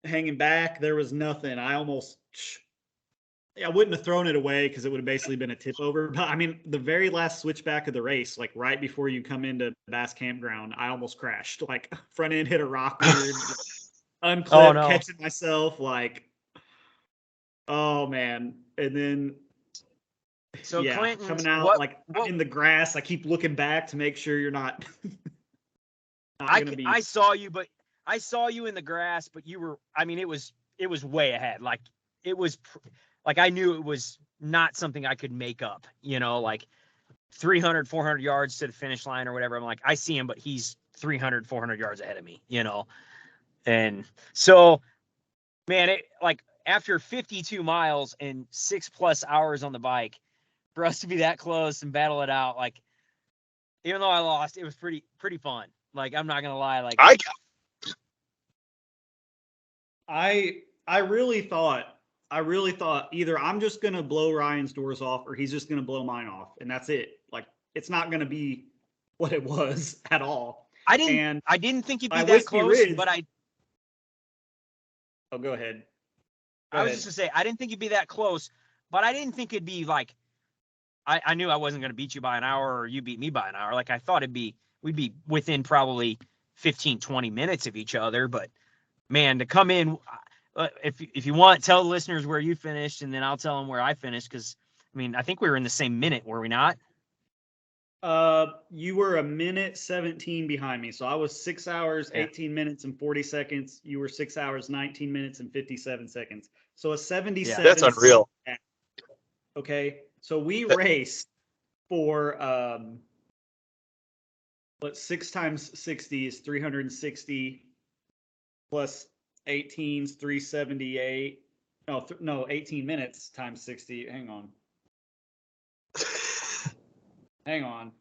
hanging back. There was nothing. I wouldn't have thrown it away because it would have basically been a tip over. But the very last switchback of the race, like right before you come into Bass Campground, I almost crashed. Like front end hit a rock weird, unclipped, catching myself. Like, oh man. And then, so Clinton, coming out in the grass, I keep looking back to make sure you're not. I saw you, but I saw you in the grass, but you were, it was way ahead. Like it was like, I knew it was not something I could make up, like 300, 400 yards to the finish line or whatever. I'm like, I see him, but he's 300, 400 yards ahead of me, And so, man, like after 52 miles and 6+ hours on the bike for us to be that close and battle it out, like, even though I lost, it was pretty fun. Like, I'm not going to lie. Like, I really thought either I'm just going to blow Ryan's doors off or he's just going to blow mine off. And that's it. Like, it's not going to be what it was at all. I didn't think you'd be that close, but Oh, go ahead. I was just going to say, I didn't think you'd be that close, but I didn't think it'd be like, I knew I wasn't going to beat you by an hour or you beat me by an hour. Like I thought we'd be within probably 15, 20 minutes of each other. But man, to come in, if you want, tell the listeners where you finished, and then I'll tell them where I finished. Because I mean, I think we were in the same minute, were we not? You were a minute 17 behind me. So I was 6 hours, 18 minutes and 40 seconds. You were 6 hours, 19 minutes and 57 seconds. So a 77. That's unreal. Okay. So we raced for, 6 times 60 is 360 plus 18 is 378. No, 18 minutes times 60. Hang on. Hang on.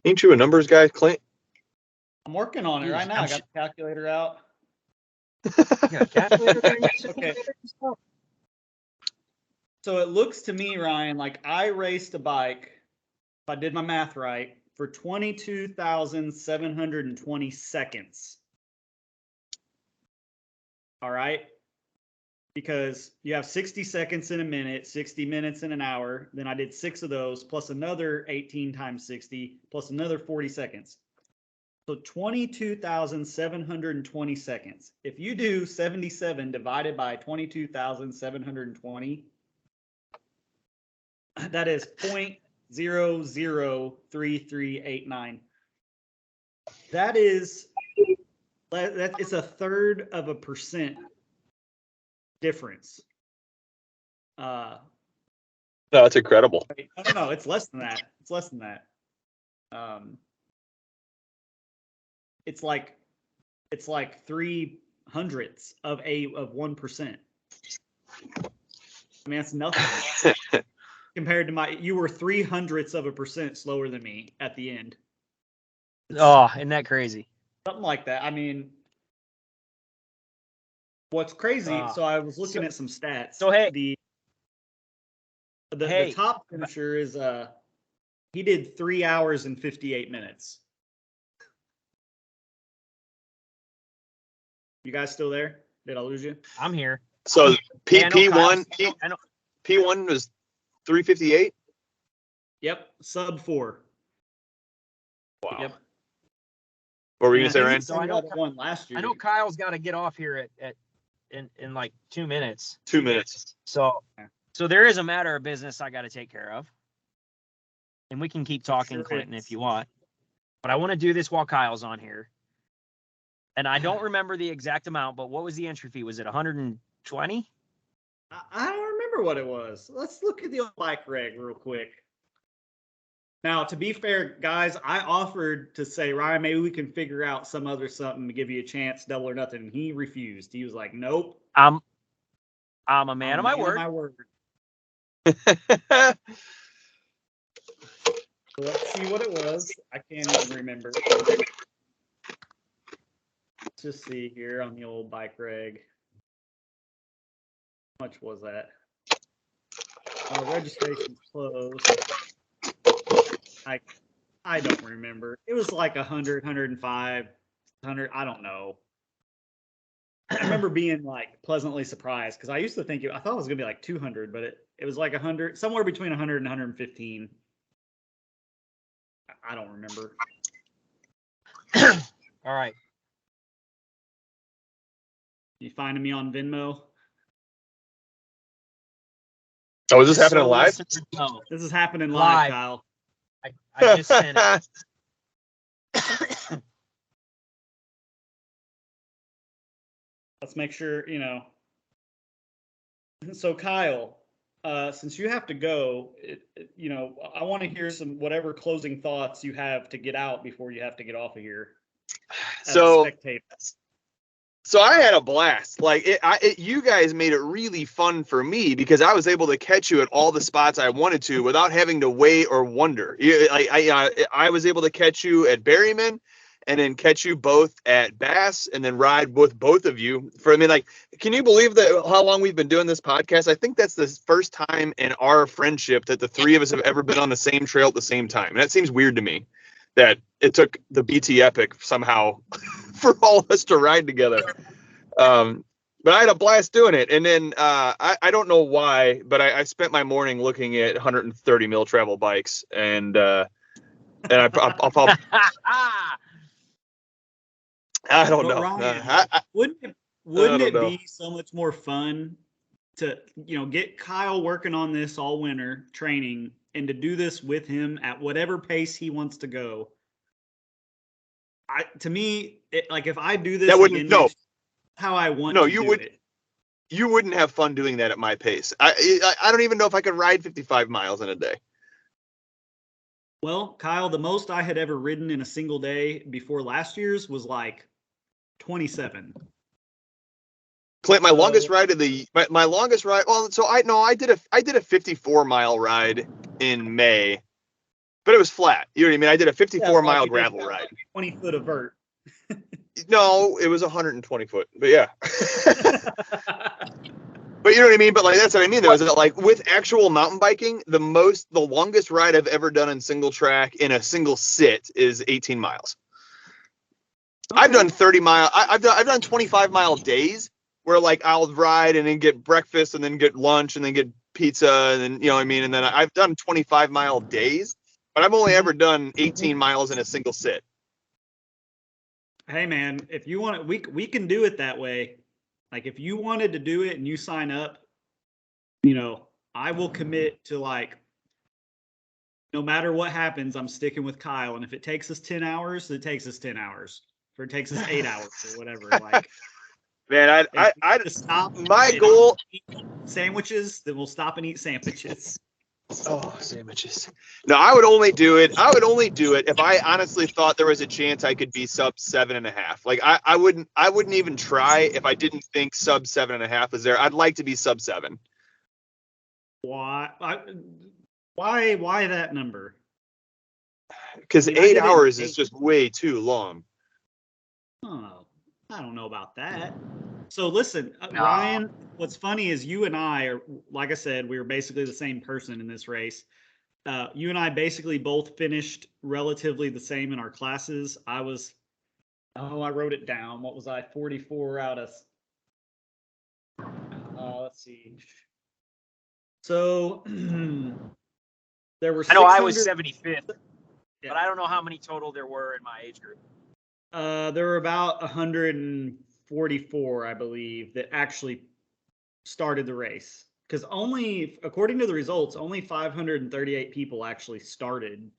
Ain't you a numbers guy, Klint? I'm working on it right now. I got the calculator out. Okay. So it looks to me, Ryan, like I raced a bike, if I did my math right, for 22,720 seconds. All right? Because you have 60 seconds in a minute, 60 minutes in an hour. Then I did 6 of those, plus another 18 times 60, plus another 40 seconds. So 22,720 seconds. If you do 77 divided by 22,720, that is 0.003389. It's a third of a percent difference. No, that's incredible. No, it's less than that. It's less than that. It's like 3/100ths of 1%. I mean, that's nothing compared to you were 3/100ths of a percent slower than me at the end. Oh, isn't that crazy? Something like that. I mean, what's crazy? So I was looking at some stats. So hey, the top finisher is he did 3 hours and 58 minutes. You guys still there? Did I lose you? I'm here. So P1 was 358. Yep, sub 4. Wow. Yep. What were you gonna say, Ryan? So I know won last year. I know Kyle's got to get off here in like 2 minutes. 2 minutes. So there is a matter of business I got to take care of, and we can keep talking, Clinton, if you want. But I want to do this while Kyle's on here. And I don't remember the exact amount, but what was the entry fee? Was it 120? I don't remember what it was. Let's look at the old bike reg real quick. Now, to be fair, guys, I offered to say, Ryan, maybe we can figure out some other something to give you a chance, double or nothing. And he refused. He was like, nope. I'm a man of my word. So let's see what it was. I can't even remember. Let's just see here on the old bike reg. How much was that? Registration's closed. I don't remember. It was like 100, 105, 100. I don't know. I remember being like pleasantly surprised because I used to think I thought it was gonna be like 200, but it was like 100, somewhere between 100 and 115. I don't remember. All right. You finding me on Venmo? Oh, is this happening live? No, this is happening live, Kyle. I just sent it. Let's make sure, So Kyle, since you have to go, I want to hear some whatever closing thoughts you have to get out before you have to get off of here. So I had a blast. Like you guys made it really fun for me because I was able to catch you at all the spots I wanted to without having to wait or wonder. I was able to catch you at Berryman, and then catch you both at Bass and then ride with both of you for, I mean, like, can you believe that how long we've been doing this podcast? I think that's the first time in our friendship that the three of us have ever been on the same trail at the same time. And that seems weird to me that it took the BT Epic somehow for all of us to ride together. But I had a blast doing it. And then I don't know why, but I spent my morning looking at 130 mil travel bikes, and I'll I don't know. Ryan, wouldn't it be so much more fun to, get Kyle working on this all winter training and to do this with him at whatever pace he wants to go? To me, if I do this, that wouldn't again, how I want to do it. You wouldn't have fun doing that at my pace. I don't even know if I could ride 55 miles in a day. Well, Kyle, the most I had ever ridden in a single day before last year's was like 27. Clint, my longest ride my longest ride. Well, so I did a 54-mile ride in May, but it was flat. You know what I mean? I did a 54-mile gravel ride. 20 foot of vert. No, it was 120 foot. But yeah. But you know what I mean? But like, that's what I mean though, is that like with actual mountain biking, the longest ride I've ever done in single track in a single sit is 18 miles. Okay. I've done 30 mile. I've done 25-mile days where like I'll ride and then get breakfast and then get lunch and then get pizza and then, you know what I mean? And then I've done 25-mile days, but I've only ever done 18 miles in a single sit. Hey man, if you want it, we can do it that way. Like if you wanted to do it and you sign up, I will commit to like, no matter what happens, I'm sticking with Kyle. And if it takes us 10 hours, it takes us 10 hours. Or it takes us 8 hours or whatever. Like, man, I stop. My goal. Sandwiches, then we'll stop and eat sandwiches. Oh, sandwiches. No, I would only do it if I honestly thought there was a chance I could be sub 7.5. Like I wouldn't even try if I didn't think sub 7.5 was there. I'd like to be sub 7. Why that number? Because 8 hours is just way too long. Oh, I don't know about that. So listen, Ryan, what's funny is you and I are, like I said, we were basically the same person in this race. You and I basically both finished relatively the same in our classes. I wrote it down. What was I? 44 out of, let's see. So there were, I know I was 75th, but I don't know how many total there were in my age group. There were about 144, I believe, that actually started the race. Because according to the results, only 538 people actually started,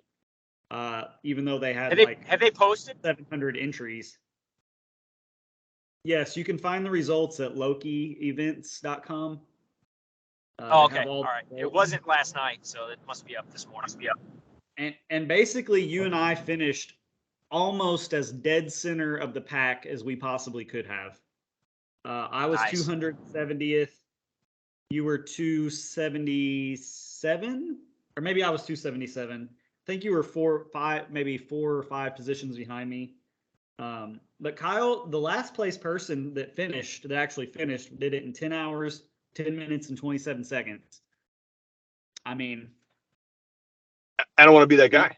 even though they had have they posted 700 entries. Yes, you can find the results at LokiEvents.com. Okay, all right. It wasn't last night, so it must be up this morning. And basically, you and I finished almost as dead center of the pack as we possibly could have. I was nice. 270th. You were 277, or maybe I was 277. I think you were 4 or 5 positions behind me. But Kyle, the last place person that actually finished, did it in 10 hours, 10 minutes, and 27 seconds. I mean, I don't want to be that guy.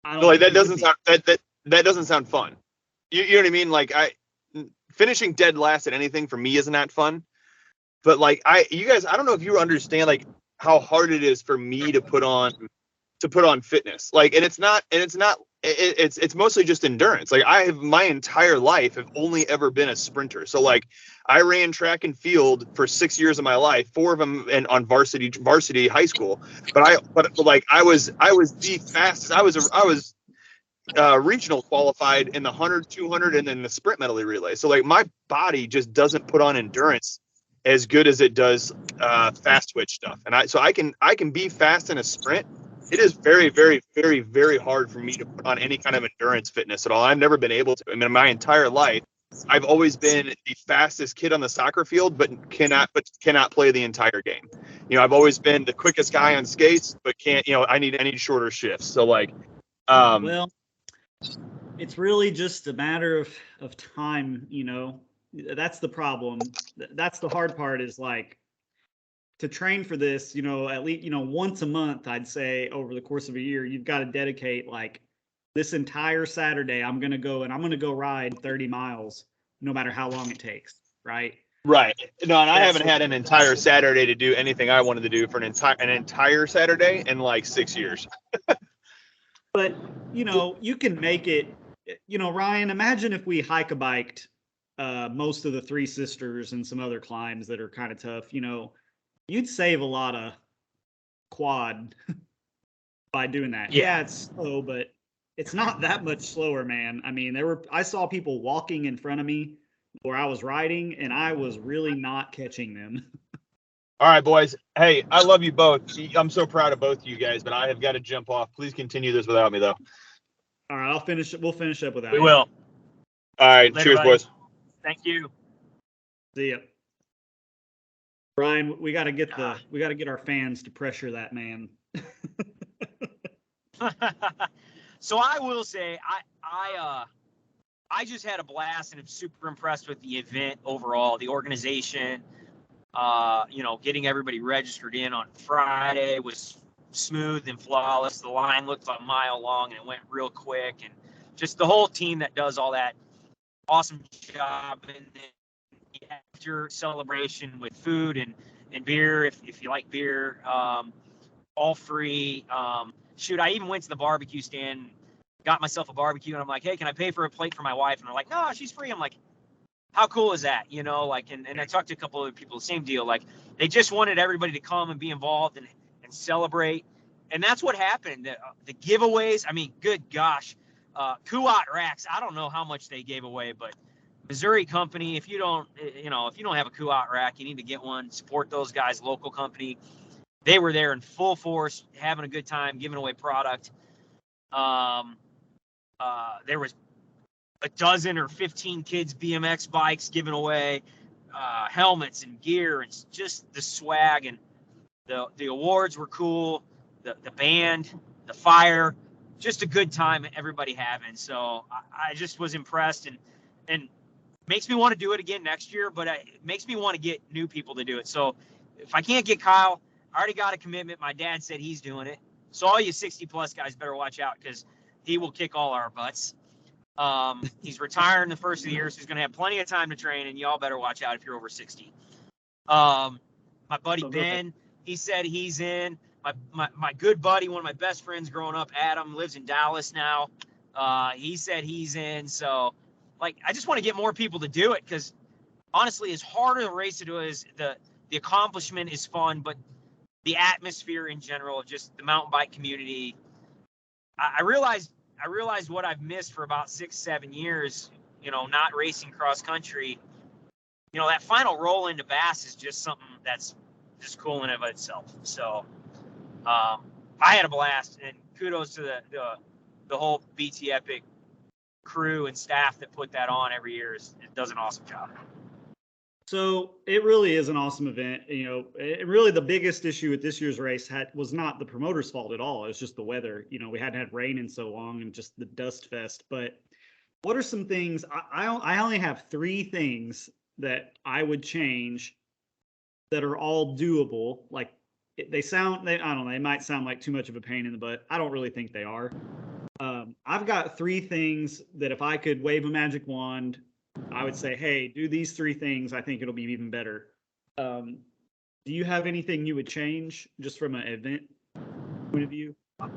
Like that doesn't sound fun. You know what I mean? Like finishing dead last at anything for me is not fun. But like you guys, I don't know if you understand like how hard it is for me to put on fitness. Like, it's mostly just endurance. Like I have my entire life have only ever been a sprinter. So like I ran track and field for 6 years of my life, 4 of them on varsity high school. But I was the fastest. I was regional qualified in the 100, 200, and then the sprint medley relay. So like my body just doesn't put on endurance as good as it does fast twitch stuff. And I can be fast in a sprint. It is very, very, very, very hard for me to put on any kind of endurance fitness at all. I've never been able to. I mean, my entire life, I've always been the fastest kid on the soccer field, but cannot play the entire game. You know, I've always been the quickest guy on skates, but can't. You know, I need shorter shifts. So like, well, It's really just a matter of time, you know. That's the problem. That's the hard part is like to train for this, you know, at least, you know, once a month, I'd say over the course of a year, you've got to dedicate like this entire Saturday, I'm going to go and I'm going to go ride 30 miles, no matter how long it takes. Right. Right. No, and I That's haven't had an entire Saturday to do anything I wanted to do for an entire Saturday in like 6 years. But, you know, you can make it, you know, Ryan, imagine if we hike a biked most of the Three Sisters and some other climbs that are kind of tough, you know, you'd save a lot of quad by doing that. Yeah, it's slow, but it's not that much slower, man. I mean, I saw people walking in front of me where I was riding, and I was really not catching them. All right, boys. Hey, I love you both. I'm so proud of both of you guys, but I have got to jump off. Please continue this without me, though. All right, we'll finish up without We you. will. All right, Later, cheers, buddy. boys. Thank you. See ya. Brian, we got to get our fans to pressure that man. So I will say I just had a blast and I'm super impressed with the event overall, the organization. You know, getting everybody registered in on Friday was smooth and flawless. The line looked a mile long and it went real quick, and just the whole team that does all that awesome job. And then after celebration with food and beer, if you like beer, all free. Shoot, I even went to the barbecue stand, got myself a barbecue, and I'm like, hey, can I pay for a plate for my wife? And they're like, no, she's free. I'm like, how cool is that? You know, like, and I talked to a couple of people, same deal. Like, they just wanted everybody to come and be involved and celebrate. And that's what happened. The giveaways, I mean, good gosh. Kuat racks, I don't know how much they gave away, but Missouri company, if you don't have a Kuat rack, you need to get one. Support those guys, local company. They were there in full force, having a good time, giving away product. There was a dozen or 15 kids BMX bikes given away, helmets and gear, and just the swag, and the awards were cool. The band, the fire, just a good time everybody having. So I just was impressed, and makes me want to do it again next year, but it makes me want to get new people to do it. So if I can't get Kyle, I already got a commitment. My dad said he's doing it. So all you 60-plus guys better watch out, because he will kick all our butts. He's retiring the first of the year, so he's going to have plenty of time to train, and y'all better watch out if you're over 60. My buddy Ben, he said he's in. My good buddy, one of my best friends growing up, Adam, lives in Dallas now. He said he's in. So, like, I just want to get more people to do it, because honestly, as hard a race to do is, the accomplishment is fun, but the atmosphere in general, just the mountain bike community. I realized what I've missed for about 6-7 years, you know, not racing cross country. You know, that final roll into Bass is just something that's just cool in and of itself. So I had a blast, and kudos to the whole BT Epic crew and staff that put that on every year. It does an awesome job. So it really is an awesome event. You know, really the biggest issue with this year's race was not the promoter's fault at all. It was just the weather. You know, we hadn't had rain in so long, and just the dust fest. But what are some things? I only have 3 things that I would change that are all doable. Like, I don't know, they might sound like too much of a pain in the butt. I don't really think they are. I've got 3 things that if I could wave a magic wand, I would say, hey, do these 3 things. I think it'll be even better. Do you have anything you would change just from an event point of view?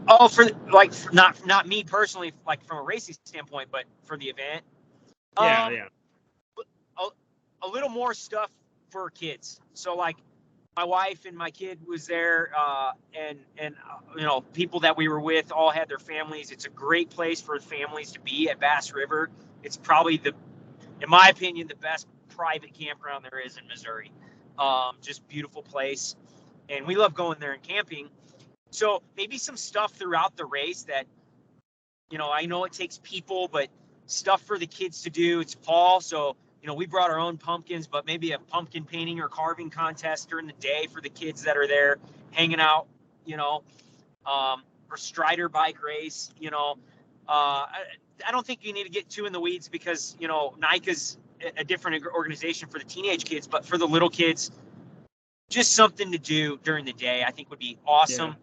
Oh, for like, not me personally, like from a racing standpoint, but for the event. Yeah. A little more stuff for kids. So, like, my wife and my kid was there, and you know, people that we were with all had their families. It's a great place for families to be at Bass River. It's probably in my opinion, the best private campground there is in Missouri. Just beautiful place, and we love going there and camping. So maybe some stuff throughout the race that, you know, I know it takes people, but stuff for the kids to do. It's fall, so, you know, we brought our own pumpkins, but maybe a pumpkin painting or carving contest during the day for the kids that are there hanging out, you know, or Strider bike race, you know. don't think you need to get too in the weeds because NICA's a different organization for the teenage kids, but for the little kids, just something to do during the day, I think would be awesome.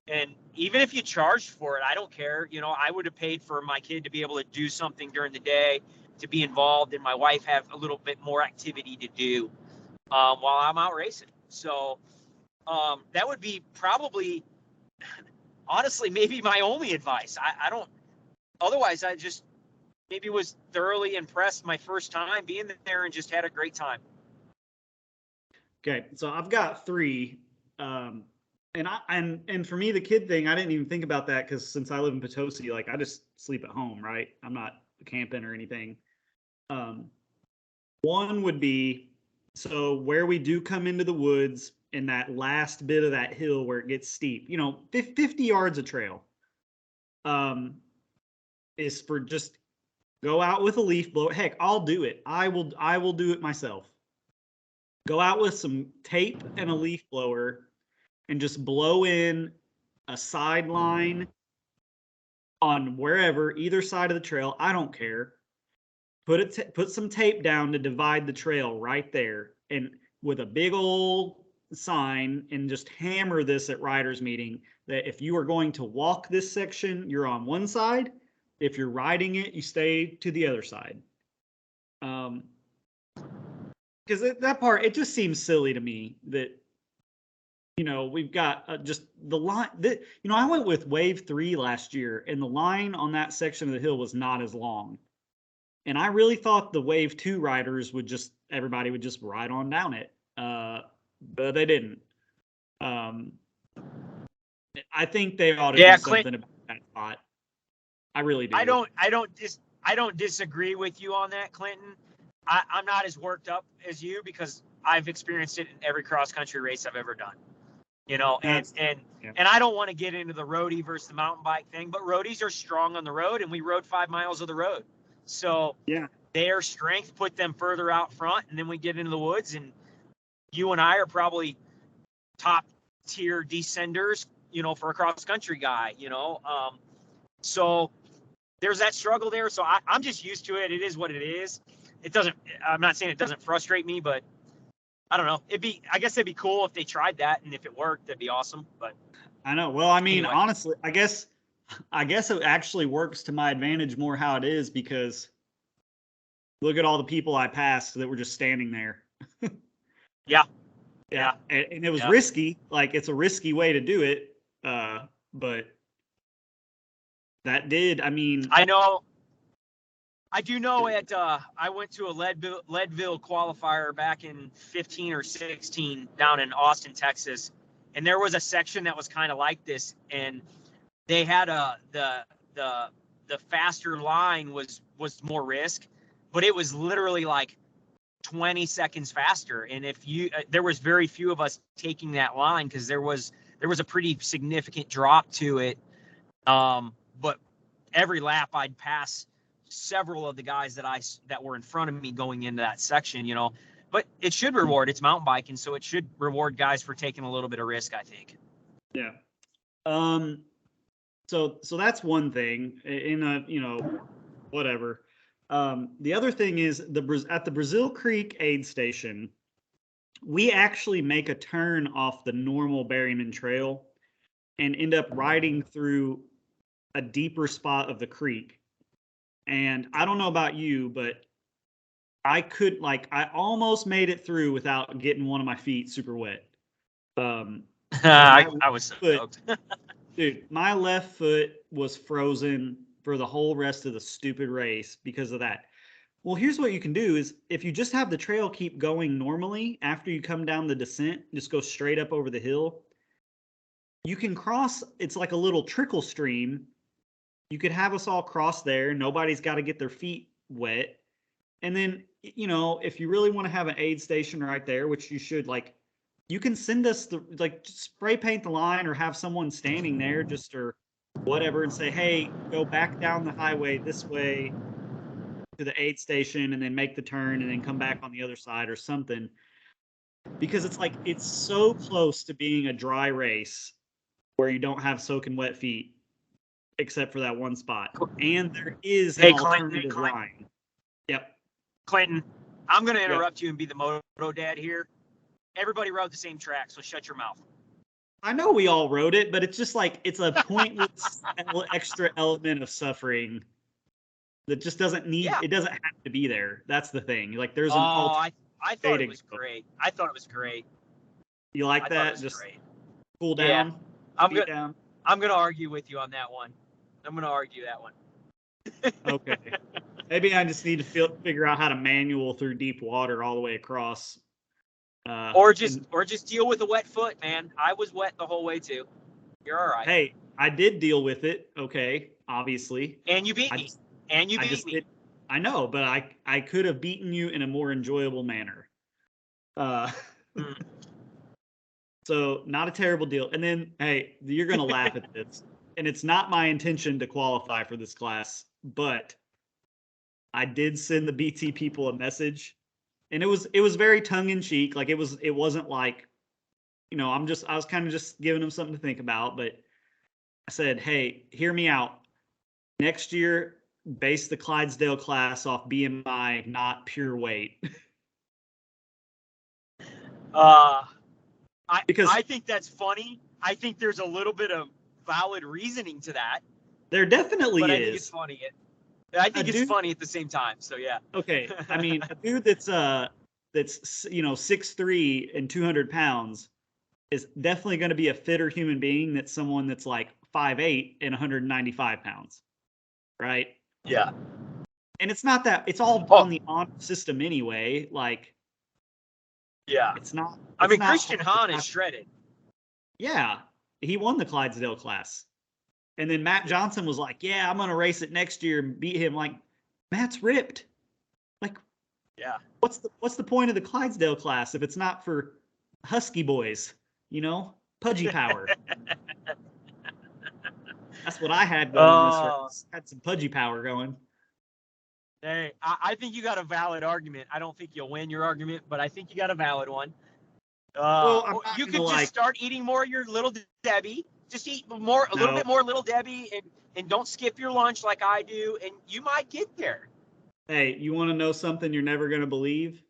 Yeah. And even if you charged for it, I don't care. I would have paid for my kid to be able to do something during the day, to be involved, and my wife have a little bit more activity to do while I'm out racing. So that would be probably, honestly, maybe my only advice. I don't, otherwise I just maybe was thoroughly impressed my first time being there and just had a great time. Okay, so I've got 3. And for me, the kid thing, I didn't even think about that because since I live in Potosi, like I just sleep at home, right? I'm not camping or anything. One would be, so where we do come into the woods in that last bit of that hill where it gets steep, 50 yards of trail, is for just go out with a leaf blower. Heck, I'll do it. I will do it myself. Go out with some tape and a leaf blower and just blow in a sideline on wherever, either side of the trail. I don't care. Put some tape down to divide the trail right there, and with a big old sign, and just hammer this at riders meeting that if you are going to walk this section, you're on one side. If you're riding it, you stay to the other side. Because that part, it just seems silly to me that, we've got just the line that, I went with wave 3 last year and the line on that section of the hill was not as long. And I really thought the wave 2 riders everybody would just ride on down it. But they didn't. I think they ought to do something about that spot. I really do. I don't disagree with you on that, Clinton. I'm not as worked up as you because I've experienced it in every cross country race I've ever done. And I don't want to get into the roadie versus the mountain bike thing, but roadies are strong on the road, and we rode 5 miles of the road. So their strength put them further out front, and then we get into the woods, and you and I are probably top tier descenders, for a cross country guy, so there's that struggle there. So I'm just used to it. It is what it is. I'm not saying it doesn't frustrate me, but I don't know. I guess it'd be cool if they tried that, and if it worked, that'd be awesome. But I know. Well, I mean, honestly, I guess it actually works to my advantage more how it is, because look at all the people I passed that were just standing there. Yeah. And it was risky. Like, it's a risky way to do it. But that did, I mean. I know. I do know I went to a Leadville qualifier back in 15 or 16 down in Austin, Texas. And there was a section that was kind of like this. And they had the faster line was more risk, but it was literally like 20 seconds faster. And there was very few of us taking that line because there was a pretty significant drop to it. But every lap I'd pass several of the guys that were in front of me going into that section, but it should reward. It's mountain biking, so it should reward guys for taking a little bit of risk, I think. Yeah. So that's one thing whatever. The other thing is at the Brazil Creek aid station, we actually make a turn off the normal Berryman Trail and end up riding through a deeper spot of the creek. And I don't know about you, but I almost made it through without getting one of my feet super wet. I was so stoked. Dude, my left foot was frozen for the whole rest of the stupid race because of that. Well, here's what you can do is if you just have the trail keep going normally after you come down the descent, just go straight up over the hill. You can cross, it's like a little trickle stream. You could have us all cross there. Nobody's got to get their feet wet. And then, if you really want to have an aid station right there, which you should, you can send us spray paint the line or have someone standing there or whatever and say, hey, go back down the highway this way to the aid station and then make the turn and then come back on the other side or something. Because it's so close to being a dry race where you don't have soaking wet feet. except for that one spot. And there is an Hey, Clint, alternative line. Yep. Clinton, I'm going to Yep. interrupt you and be the moto dad here. Everybody rode the same track, so shut your mouth. I know we all wrote it, but it's just like it's a pointless extra element of suffering that just doesn't need. Yeah. It doesn't have to be there. That's the thing. Like there's an I thought it was go. great. I thought it was great. You like I thought it that? was Just great. cool Yeah. down. I'm Beat good. down. I'm going to argue with you on that one. I'm going to argue that one. Okay. Maybe I just need to figure out how to manual through deep water all the way across. Or just deal with a wet foot, man. I was wet the whole way too. You're all right. Hey, I did deal with it. Okay, obviously. And you beat me. And you beat me. I know, but I could have beaten you in a more enjoyable manner. So not a terrible deal. And then, hey, you're gonna laugh at this, and it's not my intention to qualify for this class, but I did send the BT people a message, and it was very tongue in cheek. Like it wasn't like, I was kind of just giving them something to think about. But I said, hey, hear me out. Next year, base the Clydesdale class off BMI, not pure weight. I think that's funny. I think there's a little bit of valid reasoning to that. There definitely but is. I think it's funny. I think it's funny at the same time. So yeah. Okay, I mean, a dude that's 6'3" and 200 pounds is definitely going to be a fitter human being than someone that's like 5'8" and 195 pounds, right? Yeah. And it's not that it's all on the honor system anyway. Like, yeah, it's not. I mean, Christian Hahn is shredded. Yeah, he won the Clydesdale class. And then Matt Johnson was like, yeah, I'm going to race it next year and beat him. Like, Matt's ripped. Like, yeah. What's the point of the Clydesdale class if it's not for husky boys, pudgy power? That's what I had going this race. Had some pudgy power going. Hey, I think you got a valid argument. I don't think you'll win your argument, but I think you got a valid one. You could just start eating more of your Little Debbie. Just eat a little bit more Little Debbie, and don't skip your lunch like I do, and you might get there. Hey, you want to know something you're never going to believe?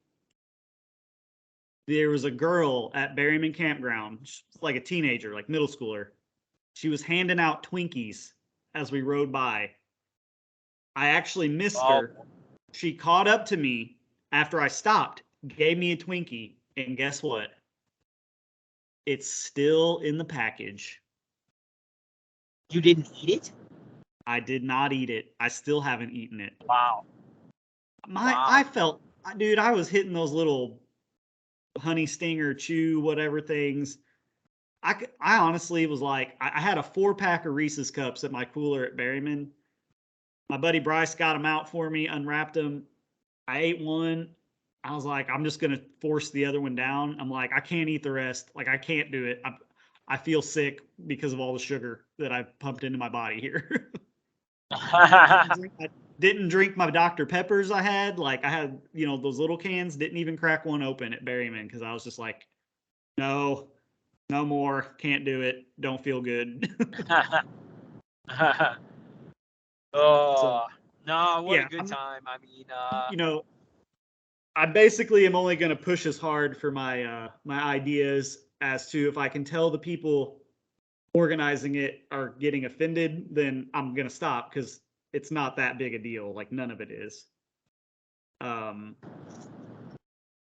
There was a girl at Berryman Campground, she's like a teenager, like middle schooler. She was handing out Twinkies as we rode by. I actually missed her. She caught up to me after I stopped, gave me a Twinkie, and guess what? It's still in the package. You didn't eat it? I did not eat it. I still haven't eaten it. Wow. I felt, dude, I was hitting those little honey stinger chew whatever things. I honestly was like, I had a 4-pack of Reese's Cups at my cooler at Berryman. My buddy Bryce got them out for me, unwrapped them. I ate one. I was like, I'm just going to force the other one down. I'm like, I can't eat the rest. Like, I can't do it. I feel sick because of all the sugar that I pumped into my body here. I didn't drink my Dr. Peppers I had. Like, I had, those little cans, didn't even crack one open at Berryman because I was just like, no more. Can't do it. Don't feel good. No, what a good time. I mean, I basically am only going to push as hard for my ideas as to if I can tell the people organizing it are getting offended, then I'm going to stop because it's not that big a deal. Like, none of it is.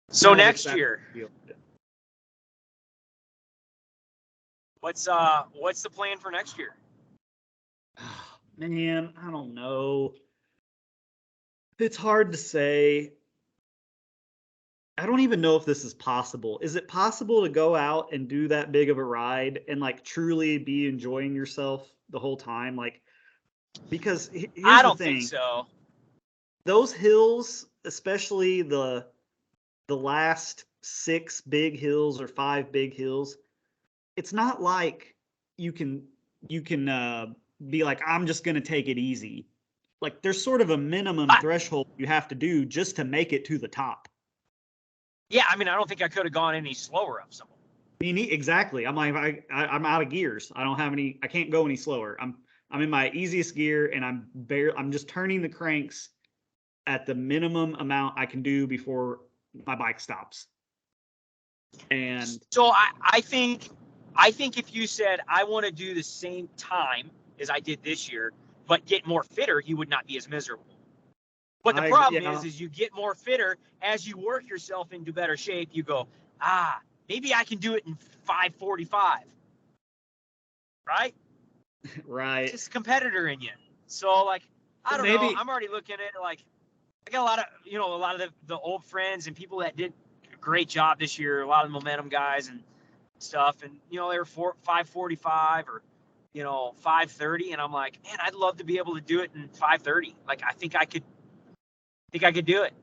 So next year, what's the plan for next year? Man, I don't know. It's hard to say. I don't even know if this is possible. Is it possible to go out and do that big of a ride and like truly be enjoying yourself the whole time? Like, because here's I don't the thing. think so. Those hills, especially the last 6 big hills or 5 big hills, it's not like you can be like, I'm just going to take it easy. Like, there's sort of a minimum threshold you have to do just to make it to the top. Yeah, I mean, I don't think I could have gone any slower up some. Exactly. I'm like, I'm out of gears. I don't have any. I can't go any slower. I'm in my easiest gear, and I'm just turning the cranks at the minimum amount I can do before my bike stops. And so I think if you said I want to do the same time as I did this year, but get more fitter, you would not be as miserable. But the problem is you get more fitter as you work yourself into better shape. You go, maybe I can do it in 5:45, right? Right. It's just a competitor in you. So like, I don't know. I'm already looking at it like I got a lot of the old friends and people that did a great job this year. A lot of the momentum guys and stuff, and they were 5:45 or 5:30, and I'm like, man, I'd love to be able to do it in 5:30. Like I think I could do it.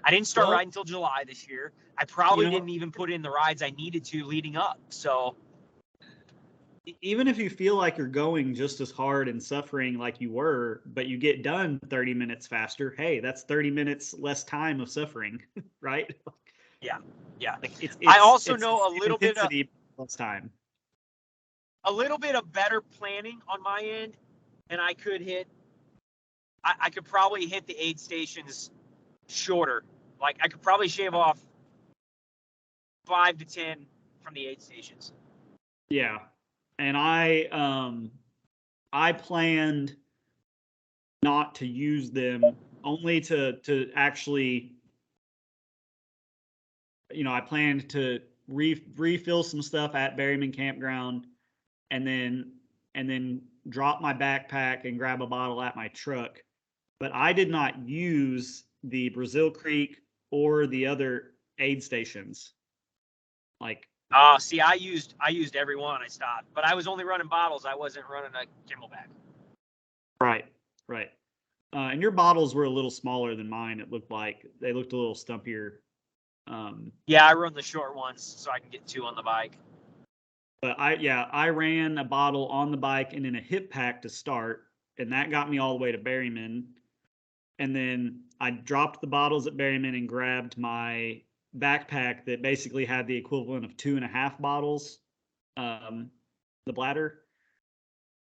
I didn't start riding until July this year. I probably didn't even put in the rides I needed to leading up. So even if you feel like you're going just as hard and suffering like you were, but you get done 30 minutes faster, hey, that's 30 minutes less time of suffering, right? Yeah. Like I also know a little bit of less time. A little bit of better planning on my end, and I could probably hit the aid stations shorter. Like I could probably shave off 5 to 10 from the aid stations. Yeah. And I planned not to use them, only to actually, I planned to refill some stuff at Berryman Campground, and then drop my backpack and grab a bottle at my truck. But I did not use the Brazil Creek or the other aid stations. Like, see, I used every one. I stopped, but I was only running bottles. I wasn't running a Camelback. Right. And your bottles were a little smaller than mine. It looked like they looked a little stumpier. Yeah, I run the short ones so I can get 2 on the bike. But I ran a bottle on the bike and in a hip pack to start, and that got me all the way to Berryman. And then I dropped the bottles at Berryman and grabbed my backpack that basically had the equivalent of 2.5 bottles, the bladder.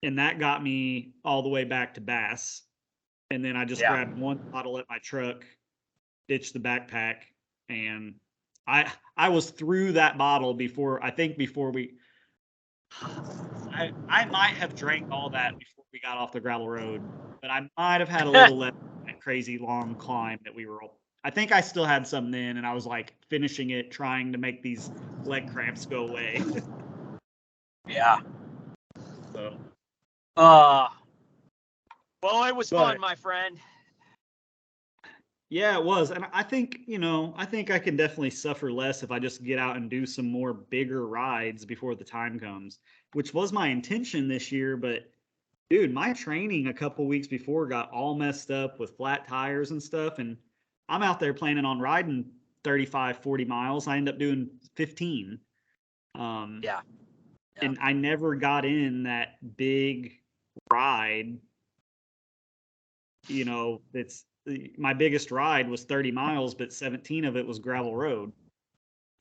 And that got me all the way back to Bass. And then I just grabbed one bottle at my truck, ditched the backpack, and I was through that bottle before we I might have drank all that before we got off the gravel road, but I might have had a little left that crazy long climb that we were. I think I still had some then, and I was like finishing it, trying to make these leg cramps go away. Yeah. So. Well, it was fun, my friend. Yeah, it was. And I think, I can definitely suffer less if I just get out and do some more bigger rides before the time comes, which was my intention this year. But dude, my training a couple weeks before got all messed up with flat tires and stuff. And I'm out there planning on riding 35, 40 miles. I end up doing 15. Yeah. And I never got in that big ride. My biggest ride was 30 miles, but 17 of it was gravel road.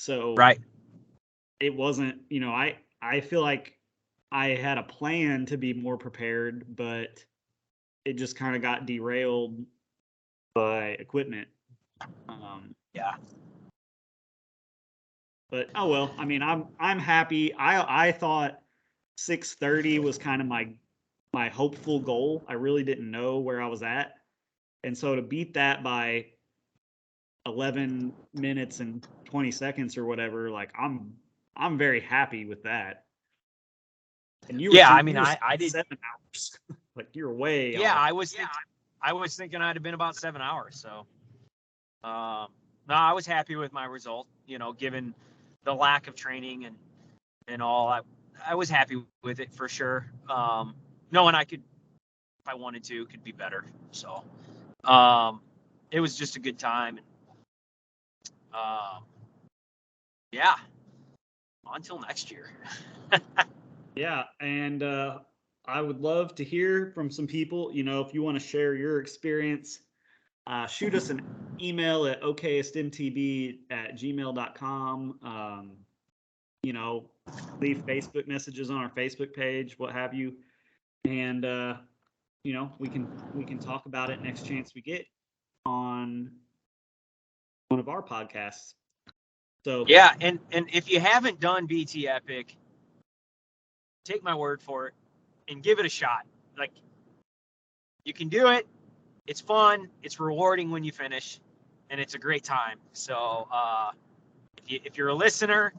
So it wasn't, I feel like I had a plan to be more prepared, but it just kind of got derailed by equipment. But oh well, I mean, I'm happy. I thought 6:30 was kind of my hopeful goal. I really didn't know where I was at. And so to beat that by 11 minutes and 20 seconds or whatever, like I'm very happy with that. And you were I did 7 hours. Like you're way off. I was thinking I'd have been about 7 hours. So no, I was happy with my result, given the lack of training and all. I was happy with it for sure. Knowing I could, if I wanted to, could be better. So it was just a good time. Yeah. Until next year. Yeah, and I would love to hear from some people. If you want to share your experience, shoot us an email at okstmtb@gmail.com. Leave Facebook messages on our Facebook page, what have you. and we can talk about it next chance we get on one of our podcasts. So yeah, and if you haven't done BT Epic, take my word for it and give it a shot. Like, you can do it. It's fun. It's rewarding when you finish, and it's a great time. So if you're a listener,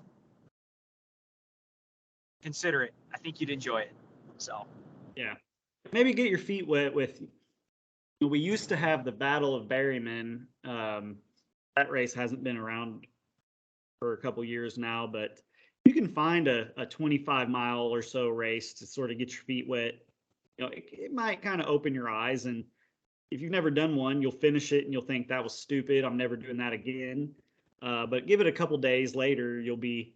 consider it. I think you'd enjoy it. So yeah, maybe get your feet wet with. We used to have the Battle of Berryman. That race hasn't been around for a couple years now, but you can find a 25-mile or so race to sort of get your feet wet. It might kind of open your eyes, and if you've never done one, you'll finish it and you'll think that was stupid. I'm never doing that again. But give it a couple days later, you'll be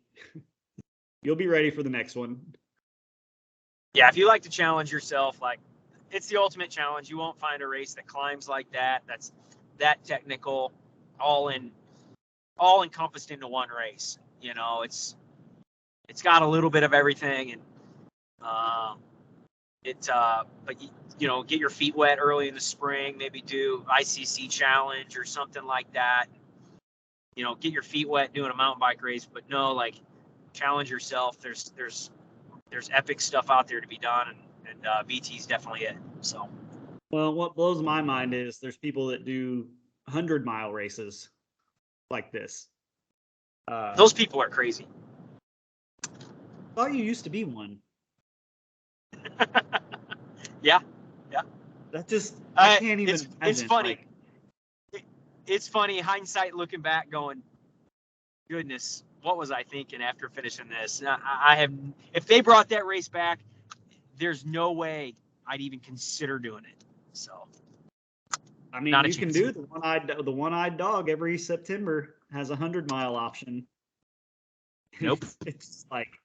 ready for the next one. yeah, if you like to challenge yourself, like, it's the ultimate challenge. You won't find a race that climbs like that. That's that technical, all encompassed into one race. It's got a little bit of everything, and but get your feet wet early in the spring. Maybe do ICC challenge or something like that. Get your feet wet doing a mountain bike race, but no, like, challenge yourself. There's epic stuff out there to be done, and BT's definitely it. So, well, what blows my mind is there's people that do 100-mile races like this. Those people are crazy. I thought you used to be one. Yeah. That just, I can't even imagine. It's funny. It's funny, hindsight, looking back, going, goodness, what was I thinking after finishing this? I have, if they brought that race back, there's no way I'd even consider doing it. So, I mean, you can do the one-eyed dog every September has a 100-mile option. Nope. It's like,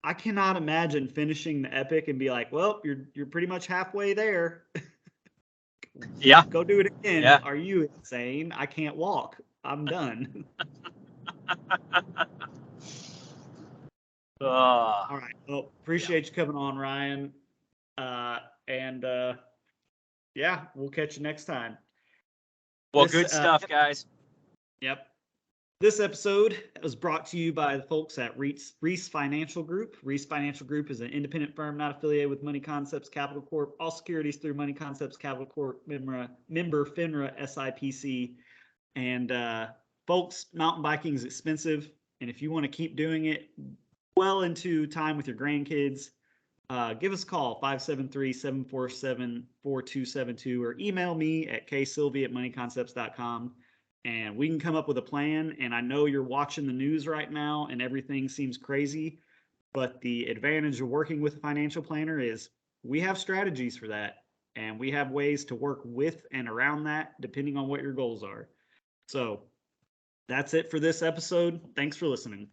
I cannot imagine finishing the epic and be like, well, you're pretty much halfway there. Yeah. Go do it again. Yeah. Are you insane? I can't walk. I'm done. All right. Well, appreciate you coming on, Ryan. Yeah, we'll catch you next time. Well, good stuff, guys. Yep. This episode was brought to you by the folks at Reese Financial Group. Reese Financial Group is an independent firm not affiliated with Money Concepts Capital Corp. All securities through Money Concepts Capital Corp. Member FINRA SIPC. And folks, mountain biking is expensive. And if you want to keep doing it well into time with your grandkids, give us a call, 573-747-4272, or email me at ksylvia@moneyconcepts.com. And we can come up with a plan. And I know you're watching the news right now and everything seems crazy, but the advantage of working with a financial planner is we have strategies for that. And we have ways to work with and around that depending on what your goals are. So that's it for this episode. Thanks for listening.